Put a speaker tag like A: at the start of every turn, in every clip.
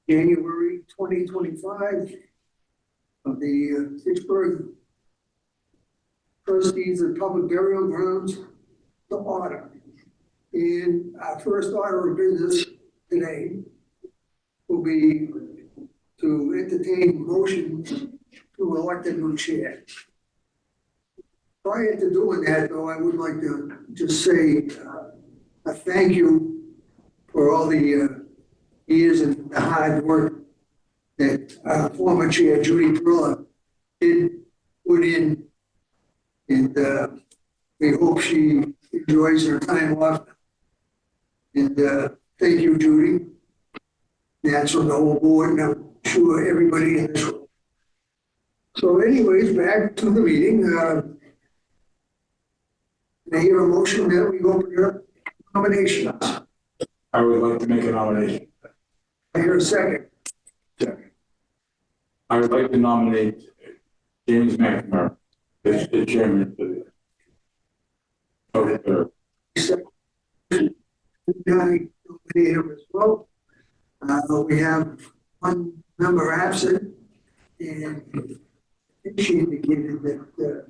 A: January 2025 of the Pittsburgh Trustees of Public Burial Grounds to order. And our first order of business today will be to entertain motions to elect a new chair. Prior to doing that, though, I would like to just say a thank you for all the years and the hard work that former chair Judy Perla did put in, and we hope she enjoys her time off. And thank you, Judy. That's from the whole board, and I'm sure everybody in this room. So anyways, back to the meeting. I hear a motion that we open up nominations.
B: I would like to make a nomination.
A: I hear a second.
B: Second. I would like to nominate James McNamara as the chairman for the
A: Second. I nominate him as well. We have one member absent, and I think she indicated that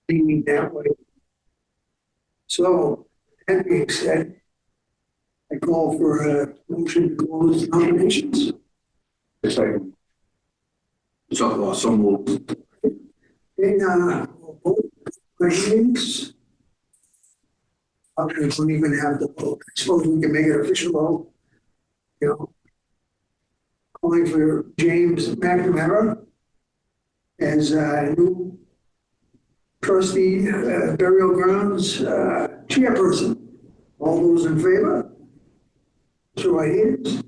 A: leaning that way. So, that being said, I call for a motion to close nominations.
B: second.
C: So moved.
A: And questions? Okay, we don't even have the vote. I suppose we can make it official vote. You know, calling for James McNamara as new trustee, burial grounds chairperson. All those in favor? Show my hands.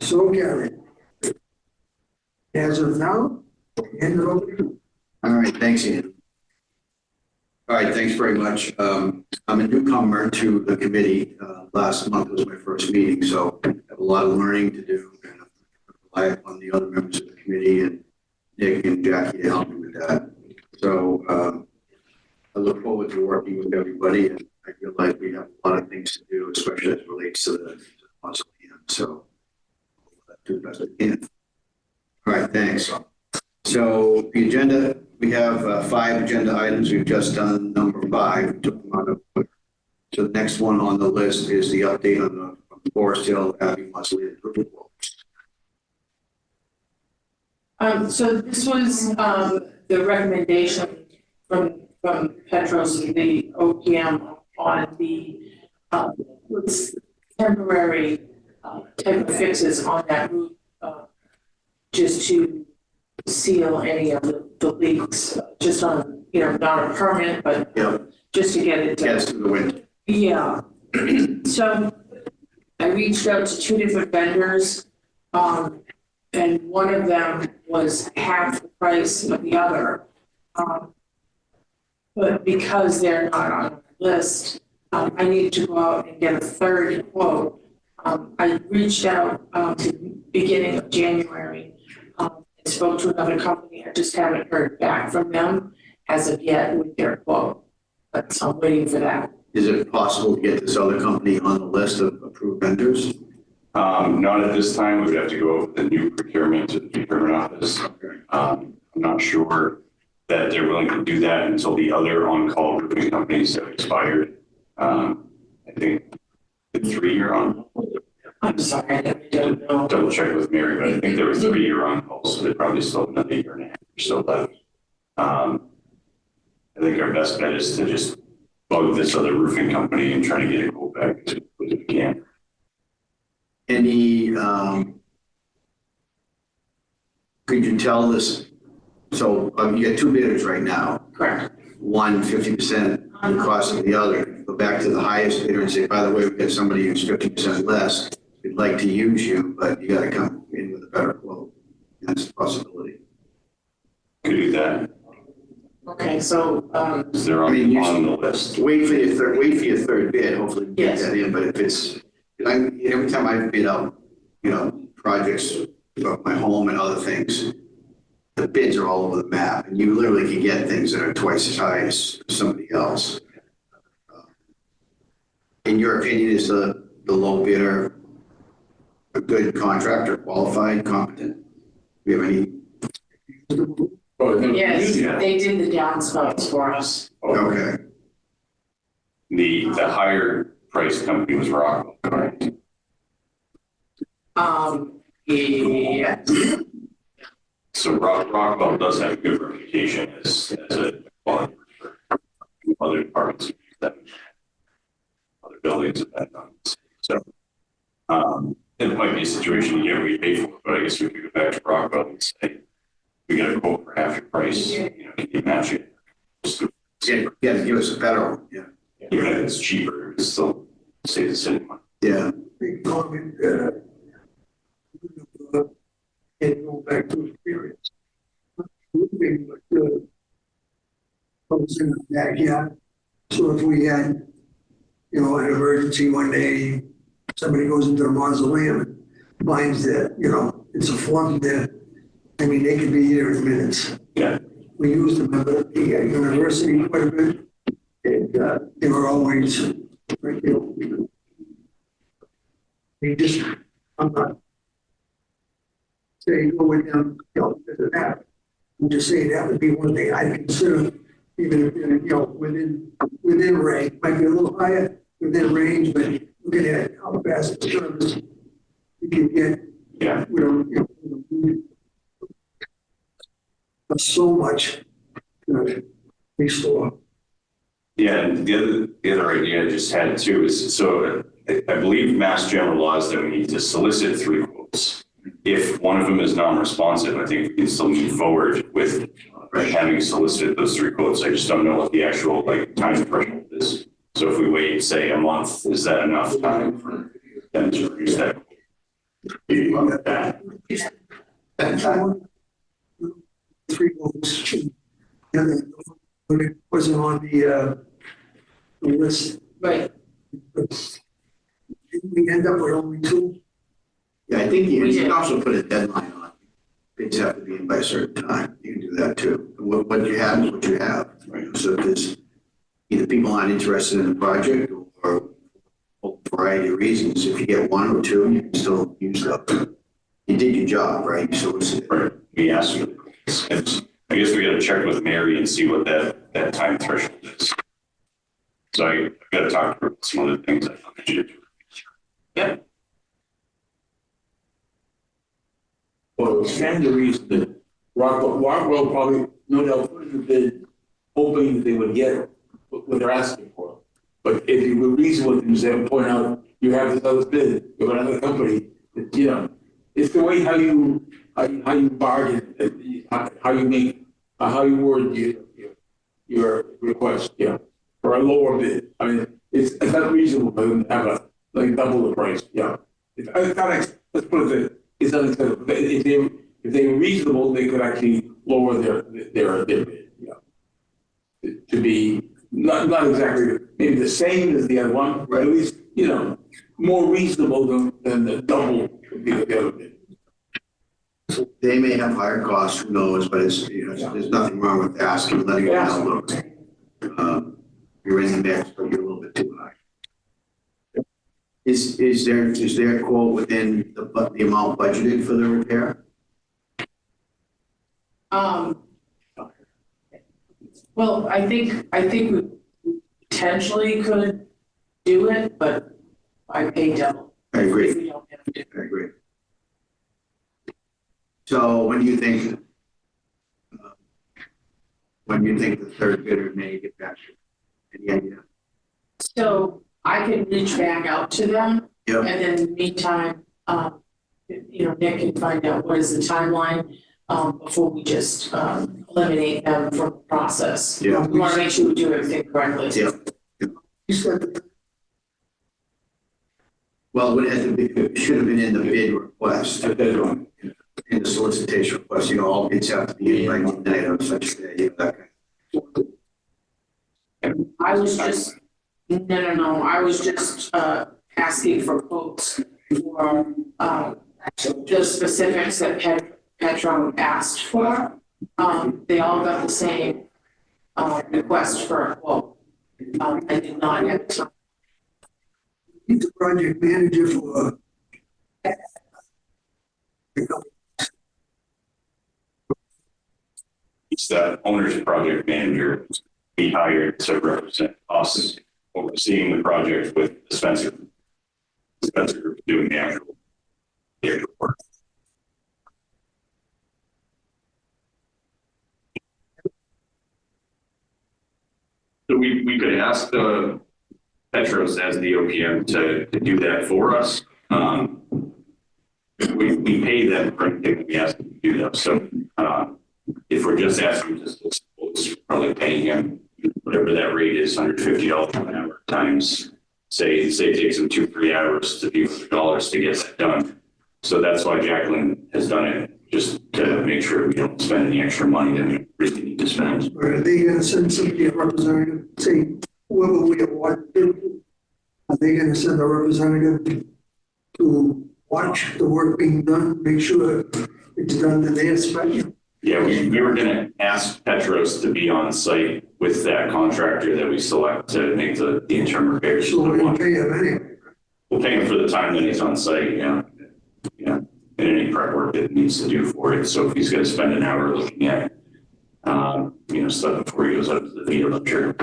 A: So carried. As of now, end of opening.
C: All right, thanks, Ian. All right, thanks very much. I'm a newcomer to the committee. Last month was my first meeting, so I have a lot of learning to do, and I rely upon the other members of the committee and Nick and Jackie to help me with that. So I look forward to working with everybody, and I realize we have a lot of things to do, especially as it relates to the mausoleum. So I'll do the best I can. All right, thanks. So the agenda, we have 5 agenda items. We've just done number 5. Took them out of order. So the next one on the list is the update on the Forest Hill Abbey Mausoleum approval.
D: So this was the recommendation from Petros, the OPM, on the temporary type of fixes on that roof, just to seal any of the leaks, just on, not a permit, but just to get it done.
C: Yes, to the winter.
D: Yeah. So I reached out to 2 different vendors, and one of them was half the price of the other. But because they're not on the list, I need to go out and get a third quote. I reached out to the beginning of January. I spoke to another company. I just haven't heard back from them as of yet with their quote, but I'm waiting for that.
C: Is it possible to get this other company on the list of approved vendors?
E: Not at this time. We would have to go over the new procurement to the procurement office. I'm not sure that they're willing to do that until the other on-call roofing companies have expired. I think the 3-year on.
D: I'm sorry, I don't know.
E: Double check with Mary, but I think there were 3-year on calls, so they probably still have another 1.5 years or so left. I think our best bet is to just bug this other roofing company and try to get it quote back as quick as we can.
C: Any, could you tell this? So you got 2 bidders right now.
D: Correct.
C: One 50% the cost of the other. Go back to the highest bidder and say, by the way, we've got somebody who's 50% less. We'd like to use you, but you got to come in with a better quote. That's a possibility.
E: Could do that.
D: Okay, so
E: Is there on the list?
C: Wait for your third bid. Hopefully we get that in. But if it's, every time I bid out, projects about my home and other things, the bids are all over the map, and you literally can get things that are twice as high as somebody else. in your opinion, is the low bidder a good contractor, qualified, competent? Do you have any?
B: Oh, no,
D: Yes,
B: yeah.
D: they did the downspouts for us.
C: Okay.
E: The higher price company was Rockwell, correct?
D: Yes.
E: So Rockwell does have a good reputation as a quality for other departments that other buildings have been done. So it might be a situation you get what you pay for, but I guess we could go back to Rockwell and say, we got a quote for half your price, you know, can you match it?
C: Yeah, give us a better one, yeah.
E: Even if it's cheaper, it's still save the city money.
C: Yeah.
A: Big comment, and go back to experience. Moving, but, comes in the backyard. So if we had, you know, an emergency one day, somebody goes into the mausoleum and finds that, you know, it's a flunk there. I mean, they could be here in minutes.
E: Yeah.
A: We used them at the university quite a bit. And they were always, right, you know, they just, I'm not saying go with them, you know, this and that. I'm just saying that would be one thing I'd consider, even if, you know, within range, might be a little higher within range, but looking at how fast the service you can get.
E: Yeah.
A: We don't, you know, so much restore.
E: Yeah, and the other idea I just had too is, so I believe Mass General law is that we need to solicit 3 quotes. If one of them is non-responsive, I think we can still move forward with having solicited those 3 quotes. I just don't know what the actual time threshold is. So if we wait, say, a month, is that enough time for them to produce that?
A: That 3 votes. And it wasn't on the list.
D: Right.
A: Didn't we end up with only 2?
C: Yeah, I think you
D: We did.
C: can also put a deadline on it. Bids have to be in by a certain time. You can do that too. What you have is what you have, right? So if there's either people aren't interested in the project or a variety of reasons, if you get 1 or 2, you can still use that. You did your job, right? You solicited.
E: Right. We asked for the quotes. I guess we got to check with Mary and see what that time threshold is. So I got to talk to her about some other things I thought you did.
D: Yep.
B: Well, it stands to reason that Rockwell probably, no doubt, put in the bid, hoping that they would get what they're asking for. But if you would reason with them, say, point out, you have this other bid, you have another company, that, you know, it's the way how you bargain, how you make, how you word your request, yeah, for a lower bid. I mean, it's not reasonable for them to have double the price, yeah. It's not, let's put it this, it's unacceptable. If they were reasonable, they could actually lower their bid, yeah. To be not exactly maybe the same as the other one, but at least, you know, more reasonable than the double would be the other bid.
C: They may have higher costs, who knows, but it's, you know, there's nothing wrong with asking, letting them know, look, you're in the mix, but you're a little bit too high. Is there a quote within the amount budgeted for the repair?
D: Well, I think we potentially could do it, but I pay double.
C: I agree.
D: If we don't have to.
C: I agree. So when do you think the third bidder may get back to you? Any idea?
D: So I can reach back out to them.
C: Yep.
D: And then in the meantime, you know, Nick can find out what is the timeline before we just eliminate them from the process.
C: Yeah.
D: We want to make sure we do everything correctly.
C: Yeah.
A: You said
C: Well, it should have been in the bid request,
B: At that one.
C: in the solicitation request, you know, all bids have to be in by midnight on such a day, you know, that kind of.
D: I was just, no, I was just asking for quotes for the specifics that Petro asked for. They all got the same request for a quote. I did not have time.
A: he's the project manager for.
E: He's the owner's project manager. We hired to represent us overseeing the project with Spencer. Spencer doing the actual work. So we could ask Petros as the OPM to do that for us. We pay them for anything we ask them to do that. So if we're just asking it's probably paying him whatever that rate is, $150 an hour times, say it takes them 2-3 hours to do $100 to get that done. So that's why Jacqueline has done it, just to make sure we don't spend any extra money that we really need to spend.
A: Or are they gonna send somebody, a representative, say, whoever we award to? Are they gonna send a representative to watch the work being done, make sure it's done to their spec?
E: Yeah, we were gonna ask Petros to be on site with that contractor that we select to make the interim repairs.
A: So we're gonna pay them anyway.
E: We'll pay him for the time that he's on site, yeah. Yeah, and any prep work that he needs to do for it. So if he's gonna spend an hour looking at, stuff before he goes out to the field, I'm sure.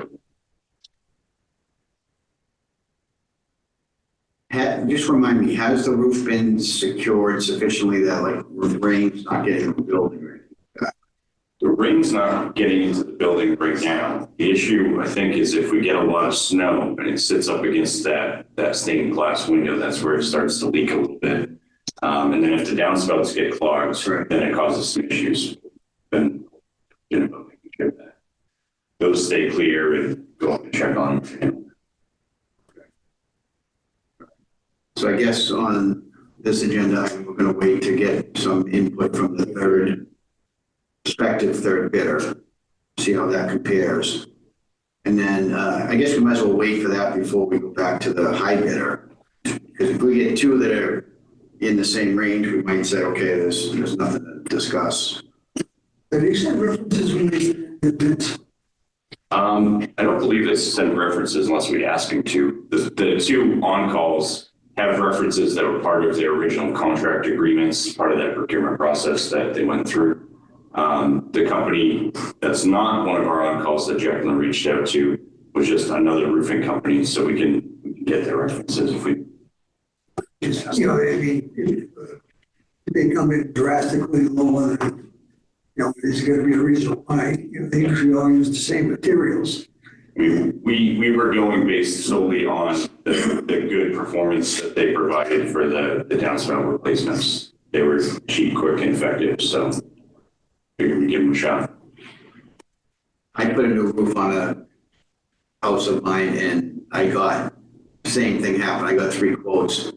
C: Just remind me, has the roof been secured sufficiently that like rain's not getting in the building or anything?
E: The rain's not getting into the building right now. The issue, I think, is if we get a lot of snow and it sits up against that stained glass window, that's where it starts to leak a little bit. And then if the downspouts get clogged, then it causes some issues. Then, making sure that those stay clear and go up and check on them.
C: So I guess on this agenda, we're going to wait to get some input from the prospective third bidder, see how that compares. And then I guess we might as well wait for that before we go back to the high bidder. Because if we get two that are in the same range, we might say, okay, there's nothing to discuss.
A: Have you sent references when they did the bids?
E: I don't believe it's sent references unless we ask him to. The two on-calls have references that were part of their original contract agreements, part of that procurement process that they went through. The company that's not one of our on-calls that Jacqueline reached out to was just another roofing company, so we can get their references if we.
A: You know, I mean, if they come in drastically lower than, there's gonna be a reason why, they usually all use the same materials.
E: We were going based solely on the good performance that they provided for the downspout replacements. They were cheap, quick, and effective, so we would give them a shot.
C: I put a new roof on a house of mine and I got, same thing happened. I got 3 quotes.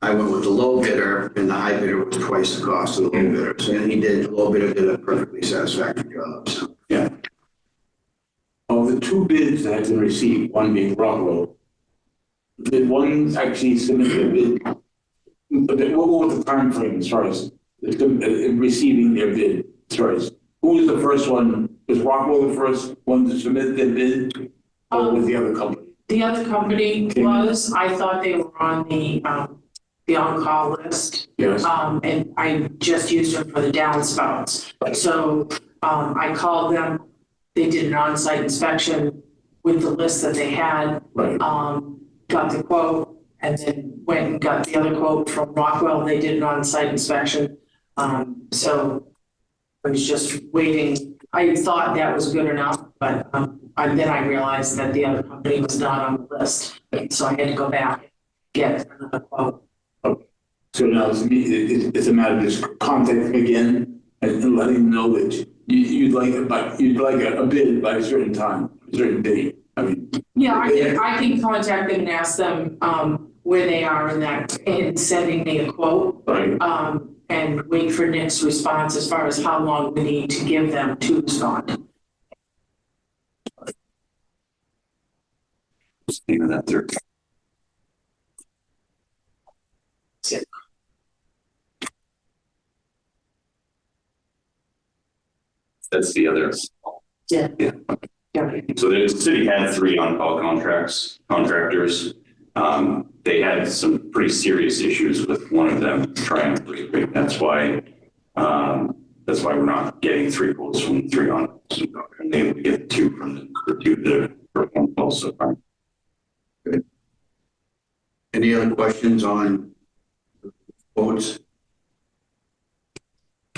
C: I went with the low bidder and the high bidder was twice the cost of the low bidder. So the low bidder did a perfectly satisfactory job. So.
B: Yeah. Of the 2 bids that have been received, one being Rockwell, did one actually submit a bid? What was the time frame as far as receiving their bid? As far as who was the first one? Was Rockwell the first one to submit their bid, or was the other company?
D: The other company was, I thought they were on the on-call list.
B: Yes.
D: And I just used them for the downspouts. So I called them. They did an on-site inspection with the list that they had.
B: Right.
D: Got the quote, and then went and got the other quote from Rockwell. They did an on-site inspection. So I was just waiting. I thought that was good enough, but then I realized that the other company was not on the list. So I had to go back and get another quote.
B: Okay. So now it's a matter of just contacting them again and letting them know that you'd like a bid by a certain time, a certain date. I mean.
D: Yeah, I can contact them and ask them where they are in sending me a quote.
B: Right.
D: And wait for Nick's response as far as how long we need to give them to respond.
E: Even that third. That's the other.
D: Yeah.
E: Yeah.
D: Yeah.
E: So the city had 3 on-call contractors. they had some pretty serious issues with one of them trying to participate. That's why we're not getting 3 quotes from 3 on. And able to get 2 from the 2 that are performed well so far.
C: Good. Any other questions on quotes?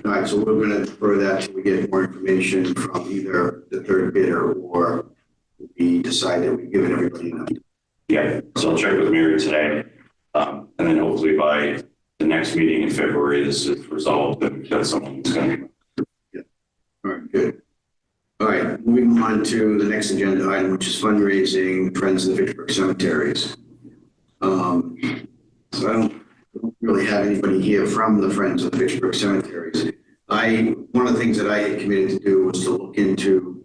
C: All right, so we're going to defer that till we get more information from either the third bidder or we decide that we've given everybody enough.
E: Yeah, so I'll check with Mary today. And then hopefully by the next meeting in February, this is resolved and we've got someone who's going to.
C: Yeah. All right, good. All right, moving on to the next agenda item, which is fundraising Friends of the Fitchburg Cemeteries. So I don't really have anybody here from the Friends of the Fitchburg Cemeteries. One of the things that I had committed to do was to look into,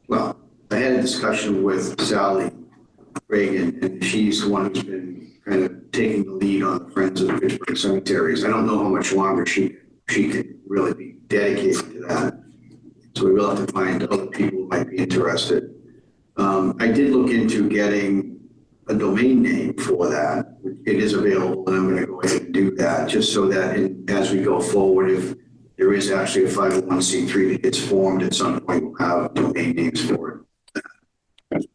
C: well, I had a discussion with Sally Reagan, and she's the one who's been kind of taking the lead on the Friends of the Fitchburg Cemeteries. I don't know how much longer she can really be dedicated to that. So we will have to find other people who might be interested. I did look into getting a domain name for that. It is available, and I'm going to go ahead and do that just so that as we go forward, if there is actually a 501c3 that gets formed at some point, we'll have domain names for it.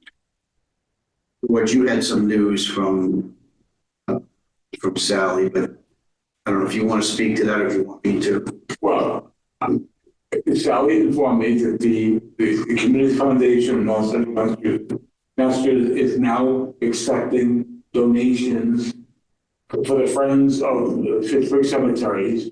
C: What you had some news from Sally, but I don't know if you want to speak to that or if you want me to.
B: Well, Sally informed me that the Community Foundation in North Central Massachusetts is now accepting donations for the Friends of the Fitchburg Cemeteries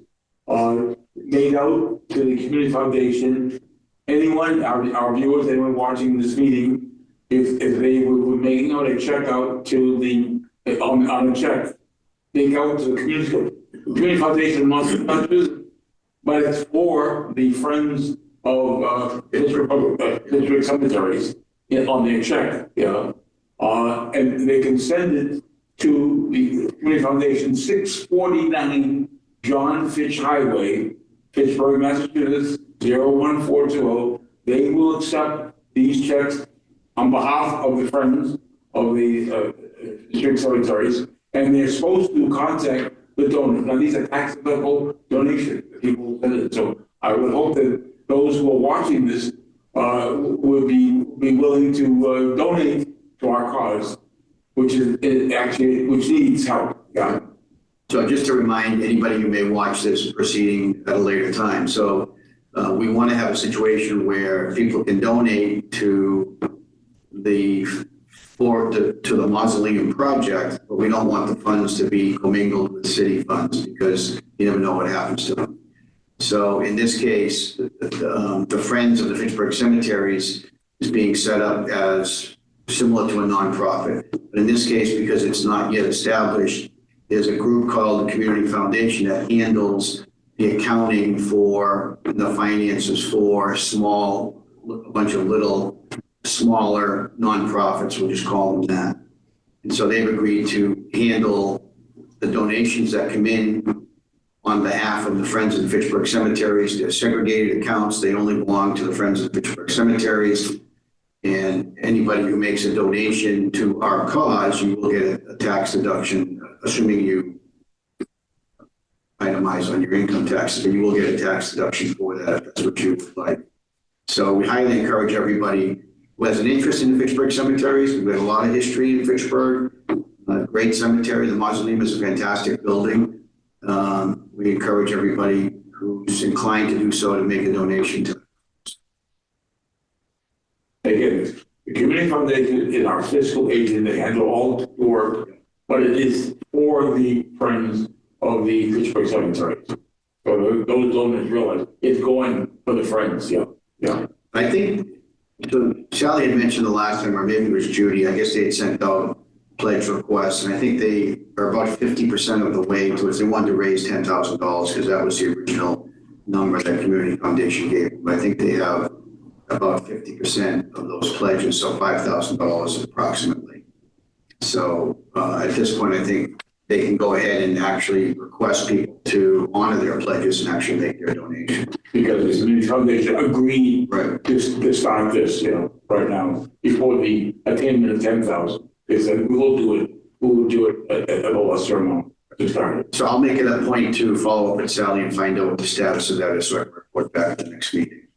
B: made out to the Community Foundation. Anyone, our viewers, anyone watching this meeting, if they would make out a check out to the on a check, make out to the Community Foundation in North Central Massachusetts. But it's for the Friends of Fitchburg Cemeteries on their check, and they can send it to the Community Foundation, 649 John Fitch Highway, Fitchburg, Massachusetts, 01420. They will accept these checks on behalf of the Friends of the Fitchburg Cemeteries, and they're supposed to contact the donors. Now, these are tax-deductible donations that people send it. So I would hope that those who are watching this will be willing to donate to our cause, which needs help. Yeah.
C: So just to remind anybody who may watch this proceeding at a later time, so we want to have a situation where people can donate to the mausoleum project, but we don't want the funds to be commingled with city funds because you never know what happens to them. So in this case, the Friends of the Fitchburg Cemeteries is being set up as similar to a nonprofit. But in this case, because it's not yet established, there's a group called the Community Foundation that handles the accounting for the finances for a bunch of little smaller nonprofits, we'll just call them that. And so they've agreed to handle the donations that come in on behalf of the Friends of the Fitchburg Cemeteries. They're segregated accounts. They only belong to the Friends of the Fitchburg Cemeteries. And anybody who makes a donation to our cause, you will get a tax deduction, assuming you itemize on your income taxes, but you will get a tax deduction for that if that's what you would like. So we highly encourage everybody who has an interest in the Fitchburg Cemeteries. We've got a lot of history in Fitchburg, great cemetery. The mausoleum is a fantastic building. We encourage everybody who's inclined to do so to make a donation to it.
B: Again, the Community Foundation is our fiscal agent. They handle all the work, but it is for the Friends of the Fitchburg Cemeteries. So those donors realize it's going for the Friends. Yeah.
C: I think, so Sally had mentioned the last time, or maybe it was Judy, I guess they had sent out pledge requests, and I think they are about 50% of the way towards, they wanted to raise $10,000 because that was the original number that Community Foundation gave. But I think they have about 50% of those pledges, so $5,000 approximately. So at this point, I think they can go ahead and actually request people to honor their pledges and actually make their donation.
B: Because the Community Foundation agreed
C: Right.
B: to start this, right now, before the attainment of 10,000. They said, we will do it we'll do it at a lesser amount to start it.
C: So I'll make it a point to follow up with Sally and find out what the status of that is, so I can report back at the next meeting.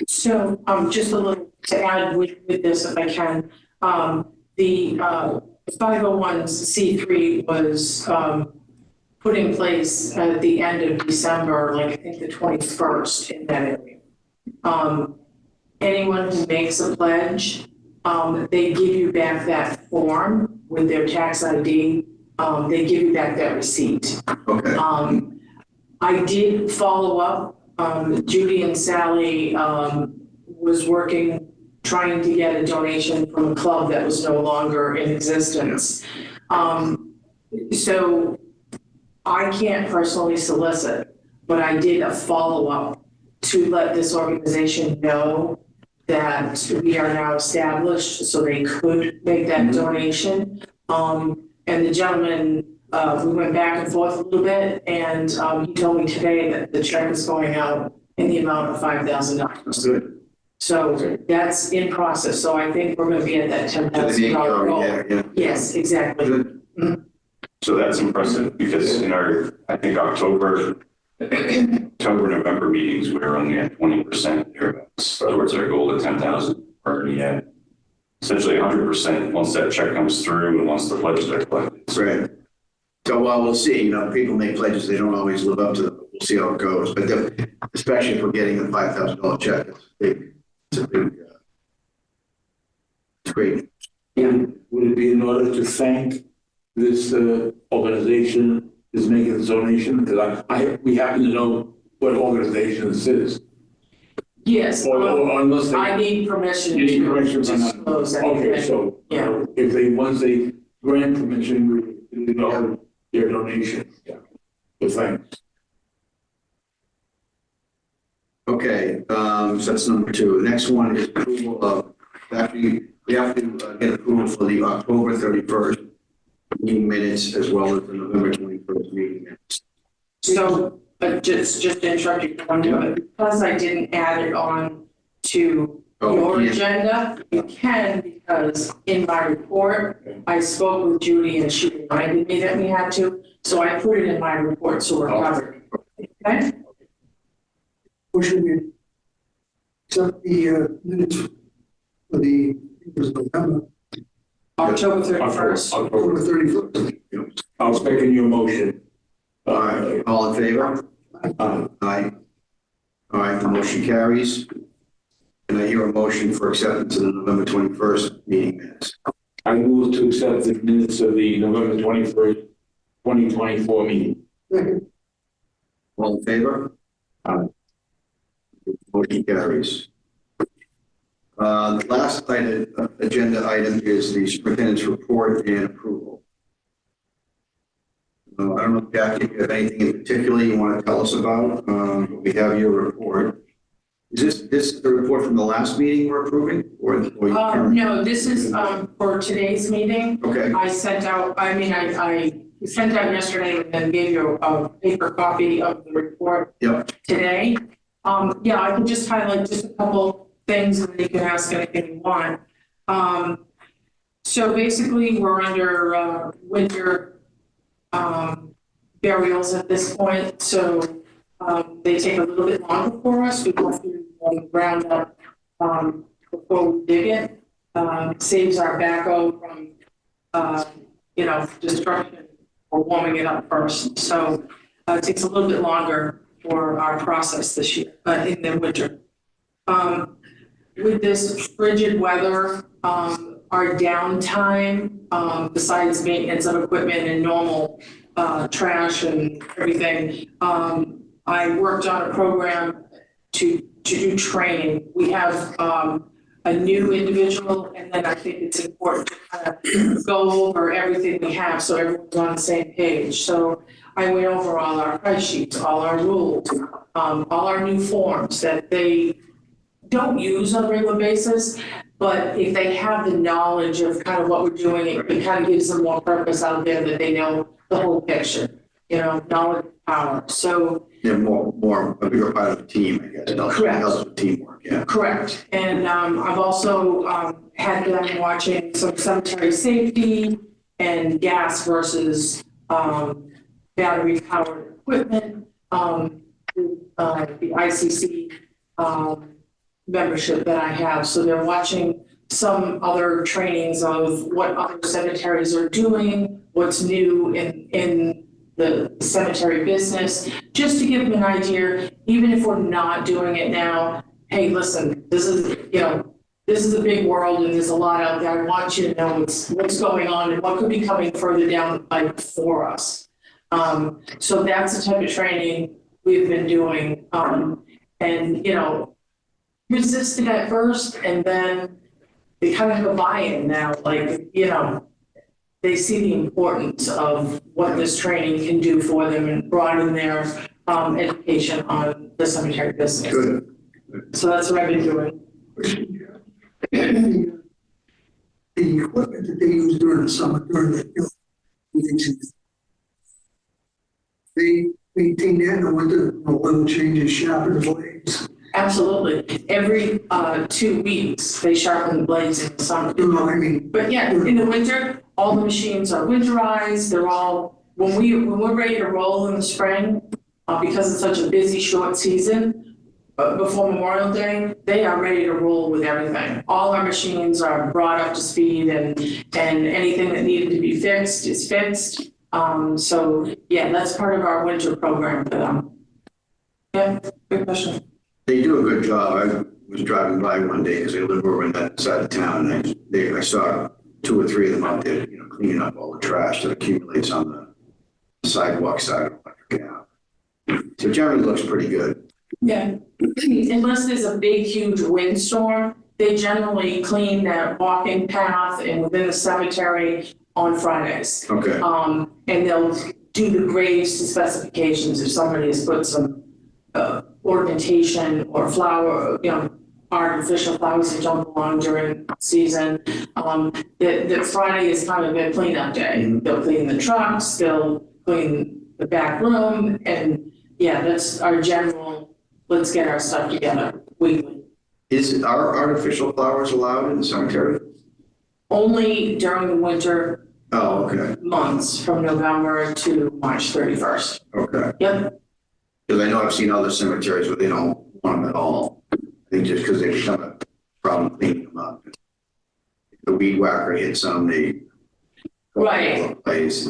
D: So, just a little to add with this, if I can, the 501c3 was put in place at the end of December, like I think the 21st in that area. Anyone who makes a pledge, they give you back that form with their tax ID. They give you back that receipt.
C: Okay.
D: I did follow up. Judy and Sally was working, trying to get a donation from a club that was no longer in existence. So I can't personally solicit, but I did a follow-up to let this organization know that we are now established, so they could make that donation. And the gentleman, we went back and forth a little bit, and he told me today that the check is going out in the amount of $5,000.
C: Good.
D: So that's in process. So I think we're going to be at that $10,000 goal.
C: Yeah.
D: Yes, exactly.
C: Good.
E: So that's impressive because in our, I think October, November meetings, we were only at 20% thereabouts towards our goal of 10,000. We're already at essentially 100% once that check comes through and once the pledges are collected.
C: Right. So, well, we'll see. You know, people make pledges, they don't always live up to them. We'll see how it goes. But especially if we're getting a $5,000 check, it's a big, it's great.
B: Would it be in order to thank this organization is making this donation? Because we happen to know what organization this is.
D: Yes.
B: Or unless they.
D: I need permission.
B: You need permission
D: to
B: from them.
D: disclose that.
B: Okay, so
D: Yeah.
B: if they, once they grant permission, we know their donation. Yeah. So thanks.
C: Okay, so that's number two. The next one is approval of, actually, we have to get approval for the October 31st meeting minutes as well as the November 21st meeting minutes.
D: So, just to interrupt you for one minute, because I didn't add it on to your
C: yeah.
D: agenda, you can, because in my report, I spoke with Judy and she reminded me that we had to, so I put it in my report, so we're covered. Okay?
A: Motion we accept the minutes for the, it was November,
D: October 31st.
A: October 31st.
B: I'll second your motion.
C: All right, all in favor? Aye. All right, the motion carries. And I hear a motion for acceptance of the November 21st meeting minutes.
B: I move to accept the minutes of the November 21st, 2024 meeting.
A: Second.
C: All in favor?
B: Aye.
C: Motion carries. The last item, agenda item is the superintendent's report and approval. I don't know, Jackie, if you have anything in particular you want to tell us about. We have your report. Is this the report from the last meeting we're approving? Or
D: No, this is for today's meeting.
C: Okay.
D: I sent out, I sent out yesterday and then gave you a paper copy of the report
C: Yep.
D: today. Yeah, I can just highlight just a couple things and you can ask anything you want. So basically we're under winter burials at this point. So they take a little bit longer for us. We go through the ground up before we dig it. Saves our backhoe from, destruction or warming it up first. So it takes a little bit longer for our process this year, in the winter. With this frigid weather, our downtime, besides maintenance of equipment and normal trash and everything, I worked on a program to do training. We have a new individual, and then I think it's important to kind of go over everything we have so everyone's on the same page. So I went over all our price sheets, all our rules, all our new forms that they don't use on a regular basis, but if they have the knowledge of kind of what we're doing, it kind of gives them more purpose out there that they know the whole picture, knowledge power. So
C: They're more a bigger part of the team, I guess.
D: Correct.
C: Helps with teamwork, yeah.
D: correct. And I've also had them watching some cemetery safety and gas versus battery powered equipment, the ICC membership that I have. So they're watching some other trainings of what other cemeteries are doing, what's new in the cemetery business, just to give them an idea, even if we're not doing it now. Hey, listen, this is, this is a big world and there's a lot out there. I want you to know what's going on and what could be coming further down the pipe for us. So that's the type of training we've been doing. And, resisted at first, and then they kind of have a buy-in now, like, they see the importance of what this training can do for them and broaden their education on the cemetery business.
C: Good.
D: So that's what I've been doing.
A: The equipment that they use during the summer, during the meetings, they maintain that in the winter, oil changes, sharpen the blades.
D: Absolutely. Every 2 weeks, they sharpen the blades in the summer.
A: No, I mean,
D: But yeah, in the winter, all the machines are winterized. They're all, when we're ready to roll in the spring, because it's such a busy, short season, before Memorial Day, they are ready to roll with everything. All our machines are brought up to speed, and anything that needed to be fixed is fixed. So yeah, that's part of our winter program for them. Yeah, good question.
C: They do a good job. I was driving by one day because I live over on that side of town, and I saw 2 or 3 of them out there, cleaning up all the trash that accumulates on the sidewalk side of the Ave. So generally looks pretty good.
D: Yeah, unless there's a big, huge windstorm, they generally clean that walking path and within the cemetery on Fridays.
C: Okay.
D: And they'll do the graves to specifications if somebody has put some ornamentation or flower, artificial flowers to jump along during season. The Friday is kind of their cleanup day. They'll clean the trucks, they'll clean the back room, and yeah, that's our general, let's get our stuff together weekly.
C: Are artificial flowers allowed in the cemetery?
D: Only during the winter
C: Okay.
D: months from November to March 31st.
C: Okay.
D: Yep.
C: Because I know I've seen other cemeteries where they don't want them at all. I think just because they become a problem cleaning them up. The weed whacker hits them, they go all
D: Right.
C: over the place.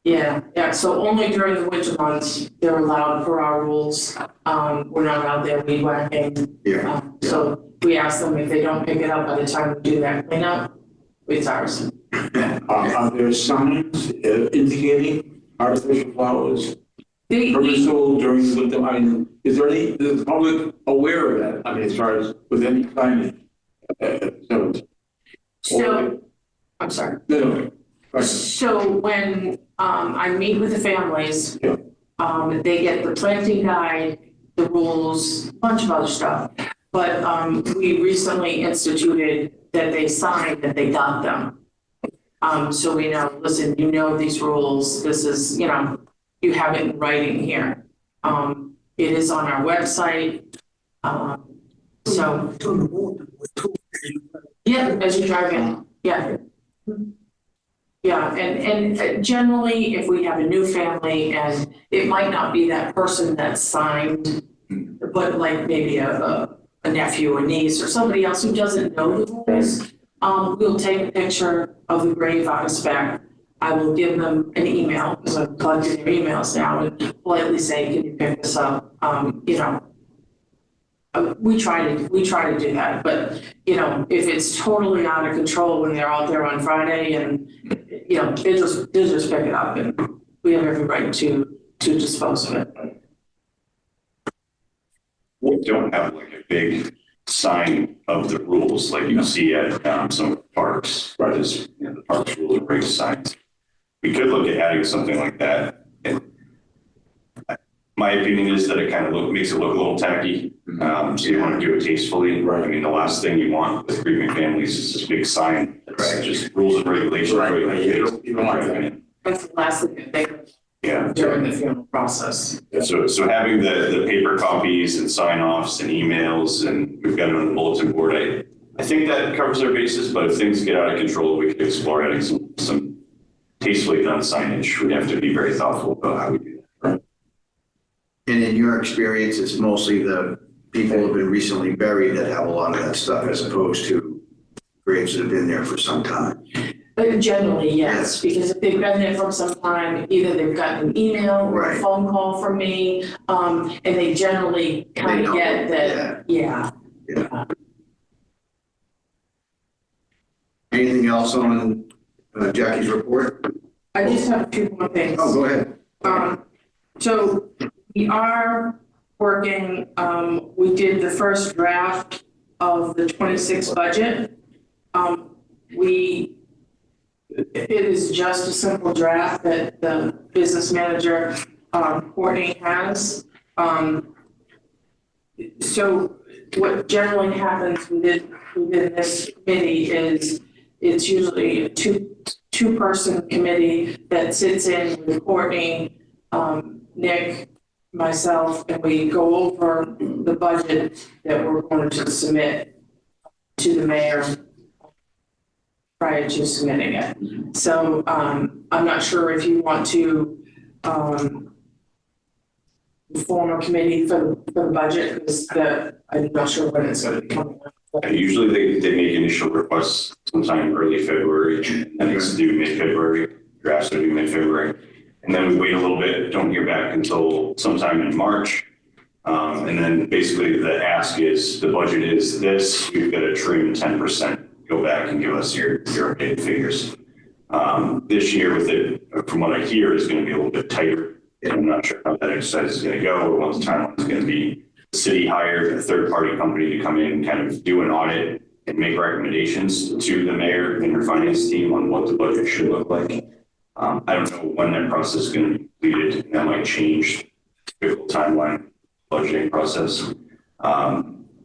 D: Yeah. So only during the winter months, they're allowed per our rules. We're not out there weed whacking.
C: Yeah.
D: So we ask them if they don't pick it up by the time we do that cleanup, it's ours.
B: Are there signs indicating artificial flowers permissible during the winter? I mean, is the public aware of that? I mean, as far as with any signage?
D: So, I'm sorry.
B: No.
D: So when I meet with the families,
B: Yeah.
D: they get the planting guide, the rules, a bunch of other stuff. But we recently instituted that they signed that they got them. So we know, listen, these rules, this is, you have it in writing here. It is on our website. So,
A: it's on the bulletin board too.
D: yeah, as you drive in, yeah. Yeah, and generally, if we have a new family and it might not be that person that signed, but like maybe a nephew or niece or somebody else who doesn't know the rules, we'll take a picture of the grave out of spec. I will give them an email, because I've collected their emails now, and politely say, can you pick this up? We try to do that, but if it's totally out of control when they're out there on Friday and they just pick it up, and we have every right to dispose of it.
E: We don't have like a big sign of the rules like you see at some parks, right? As the parks rules and regs signs. We could look at adding something like that. And my opinion is that it kind of makes it look a little tacky. So you want to do it tastefully, right? I mean, the last thing you want with grieving families is this big sign that's just rules and regulations.
B: Right. You don't want that.
D: That's the last thing that they
E: Yeah.
D: during the funeral process.
E: So having the paper copies and sign offs and emails, and we've got it on the bulletin board. I think that covers our bases, but if things get out of control, we could explore adding some tastefully done signage. We'd have to be very thoughtful about how we do that.
C: And in your experience, it's mostly the people who have been recently buried that have a lot of that stuff as opposed to graves that have been there for some time.
D: But generally, yes, because if they've been there for some time, either they've gotten an email or a
C: Right.
D: phone call from me, and they generally kind
C: They
D: of
C: know.
D: get that, yeah.
C: Anything else on Jackie's report?
D: I just have two more things.
C: Oh, go ahead.
D: So we are working, we did the first draft of the 26 budget. It is just a simple draft that the business manager, Courtney, has. So what generally happens within this committee is it's usually a two-person committee that sits in with Courtney, Nick, myself, and we go over the budget that we're going to submit to the mayor prior to submitting it. So I'm not sure if you want to form a committee for the budget, because I'm not sure when it's going to be coming up.
E: Usually they make initial requests sometime early February, and it's due mid-February, drafts are due mid-February. And then we wait a little bit, don't hear back until sometime in March. And then basically the ask is, the budget is this, we've got to trim 10%, go back and give us your updated figures. This year with it, from what I hear, is going to be a little bit tighter. And I'm not sure how that exercise is going to go or what the timeline is going to be. The city hired a third-party company to come in and kind of do an audit and make recommendations to the mayor and her finance team on what the budget should look like. I don't know when that process is going to be completed. That might change the typical timeline budgeting process.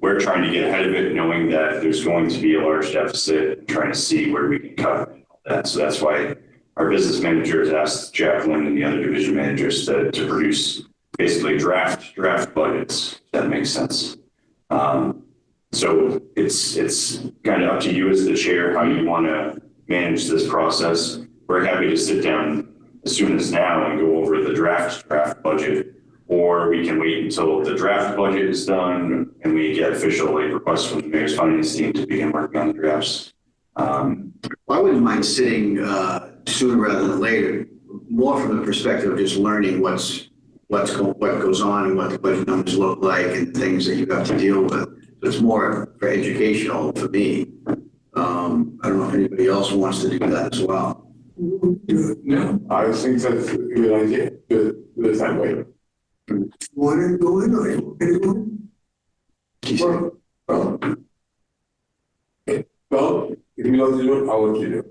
E: We're trying to get ahead of it, knowing that there's going to be a large deficit, and trying to see where we can cut and all that. So that's why our business managers asked Jacqueline and the other division managers to produce basically draft budgets, if that makes sense. So it's kind of up to you as the chair how you want to manage this process. We're happy to sit down as soon as now and go over the draft budget, or we can wait until the draft budget is done and we get official requests from the mayor's finance team to begin working on the drafts.
C: I wouldn't mind sitting sooner rather than later, more from the perspective of just learning what goes on and what the budget numbers look like and things that you have to deal with. So it's more for educational for me. I don't know if anybody else wants to do that as well.
B: No, I think that's a good idea, do it that way.
A: Want to go in or you want me to go in?
B: Well, if you don't do it, I'll let you do it.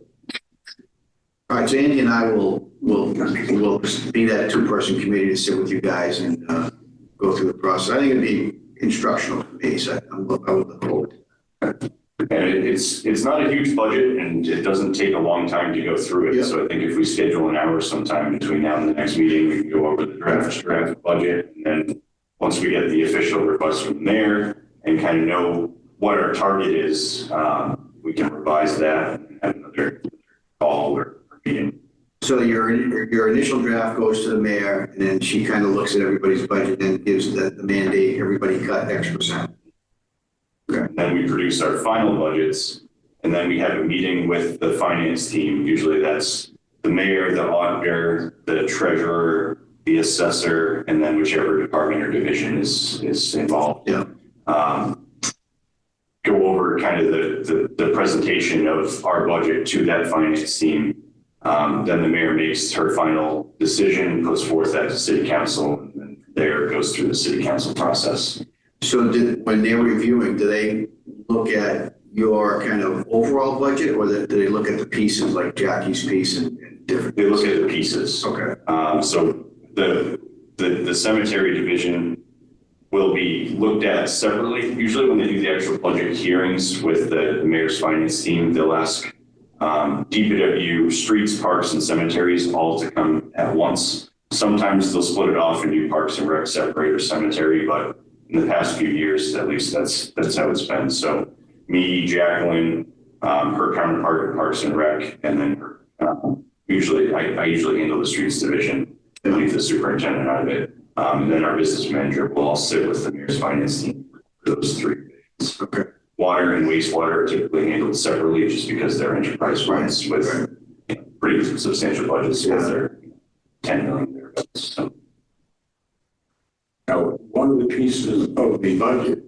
C: All right, so Andy and I will be that two-person committee to sit with you guys and go through the process. I think it'd be instructional for me, so I would look forward to it.
E: And it's not a huge budget and it doesn't take a long time to go through it.
C: Yep.
E: So I think if we schedule an hour sometime between now and the next meeting, we can go over the draft budget. And then once we get the official request from there and kind of know what our target is, we can revise that and have another call or meeting.
C: So your initial draft goes to the mayor, and then she kind of looks at everybody's budget and gives the mandate, everybody cut X percent. Okay.
E: And then we produce our final budgets, and then we have a meeting with the finance team. Usually that's the mayor, the auditor, the treasurer, the assessor, and then whichever department or division is involved.
C: Yeah.
E: Go over kind of the presentation of our budget to that finance team. Then the mayor makes her final decision, puts forth that to city council, and then there it goes through the city council process.
C: So when they're reviewing, do they look at your kind of overall budget, or do they look at the pieces like Jackie's piece and different?
E: They look at the pieces.
C: Okay.
E: So the cemetery division will be looked at separately. Usually when they do the actual budget hearings with the mayor's finance team, they'll ask DPW, streets, parks, and cemeteries all to come at once. Sometimes they'll split it off and do parks and rec separate or cemetery, but in the past few years, at least that's how it's been. So me, Jacqueline, her counterpart in Parks and Rec, and then her, I usually handle the streets division, and leave the superintendent out of it. And then our business manager will all sit with the mayor's finance team for those three divisions.
C: Okay.
E: Water and wastewater are typically handled separately just because they're enterprise funds with pretty substantial budgets. So they're 10 million thereabouts. So.
B: Now, one of the pieces of the budget,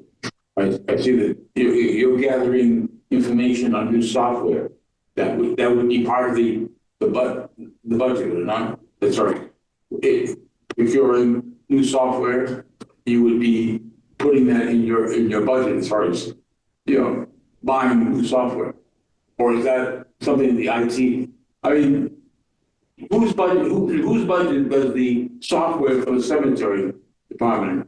B: I see that you're gathering information on new software. That would be part of the budget, or not? That's right. If you're in new software, you would be putting that in your budget as far as, buying new software. Or is that something in the IT? I mean, whose budget does the software for the cemetery department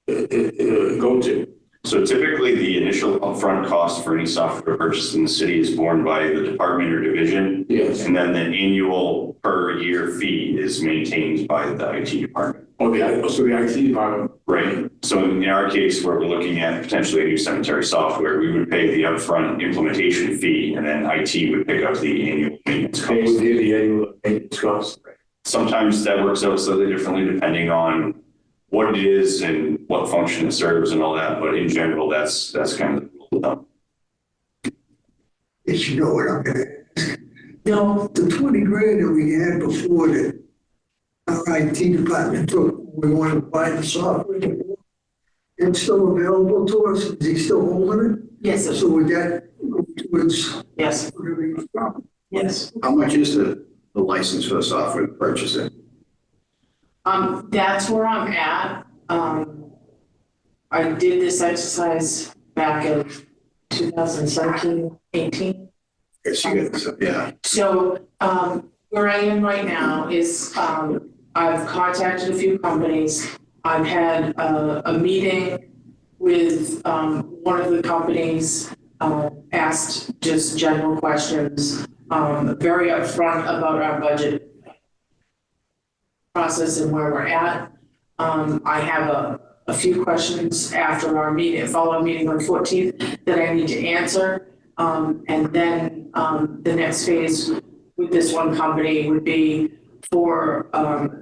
B: go to?
E: So typically the initial upfront cost for any software purchase in the city is borne by the department or division.
B: Yes.
E: And then the annual per year fee is maintained by the IT department.
B: So the IT department.
E: Right. So in our case, where we're looking at potentially a new cemetery software, we would pay the upfront implementation fee, and then IT would pick up the annual maintenance cost.
B: The annual maintenance cost.
E: Sometimes that works out slightly differently depending on what it is and what function it serves and all that. But in general, that's kind of the rule of thumb.
A: Did you know what I'm gonna ask?
D: No,
A: The 20 grand that we had before that our IT department took, we wanted to buy the software. It's still available to us? Is he still holding it?
D: yes,
A: So would that go towards
D: yes,
A: whatever he's got?
D: yes.
C: How much is the license for the software to purchase it?
D: That's where I'm at. I did this exercise back in 2017, 18.
C: Yes, you get some, yeah.
D: So, where I am right now is, I've contacted a few companies. I've had a meeting with, one of the companies, asked just general questions, very upfront about our budget process and where we're at. I have a few questions after our meeting, follow-up meeting on 14th that I need to answer. And then the next phase with this one company would be for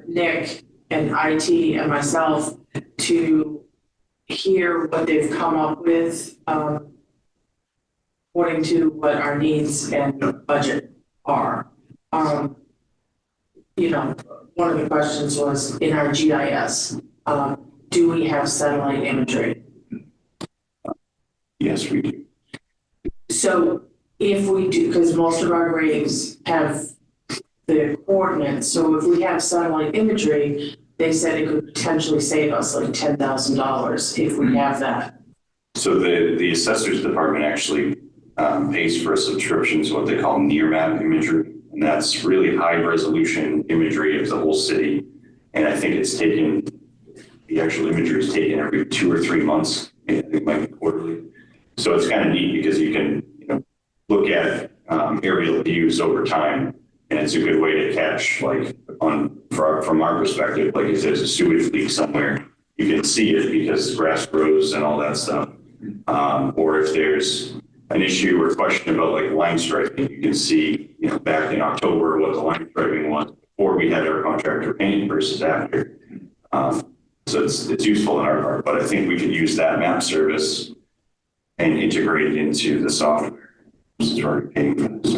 D: Nick and IT and myself to hear what they've come up with according to what our needs and budget are. One of the questions was in our GIS, do we have satellite imagery?
E: Yes, we do.
D: So if we do, because most of our graves have the coordinates, so if we have satellite imagery, they said it could potentially save us like $10,000 if we have that.
E: So the assessors department actually pays for a subscription to what they call near map imagery. And that's really high resolution imagery of the whole city. And I think it's taken, the actual imagery is taken every 2 or 3 months. I think it might be quarterly. So it's kind of neat because you can look at aerial views over time. And it's a good way to catch, like from our perspective, like if there's a sewage leak somewhere, you can see it because grass grows and all that stuff. Or if there's an issue or question about like line striping, you can see, back in October what the line striping was before we had our contractor paint versus after. So it's useful in our part, but I think we could use that map service and integrate it into the software. Since we're already paying for this.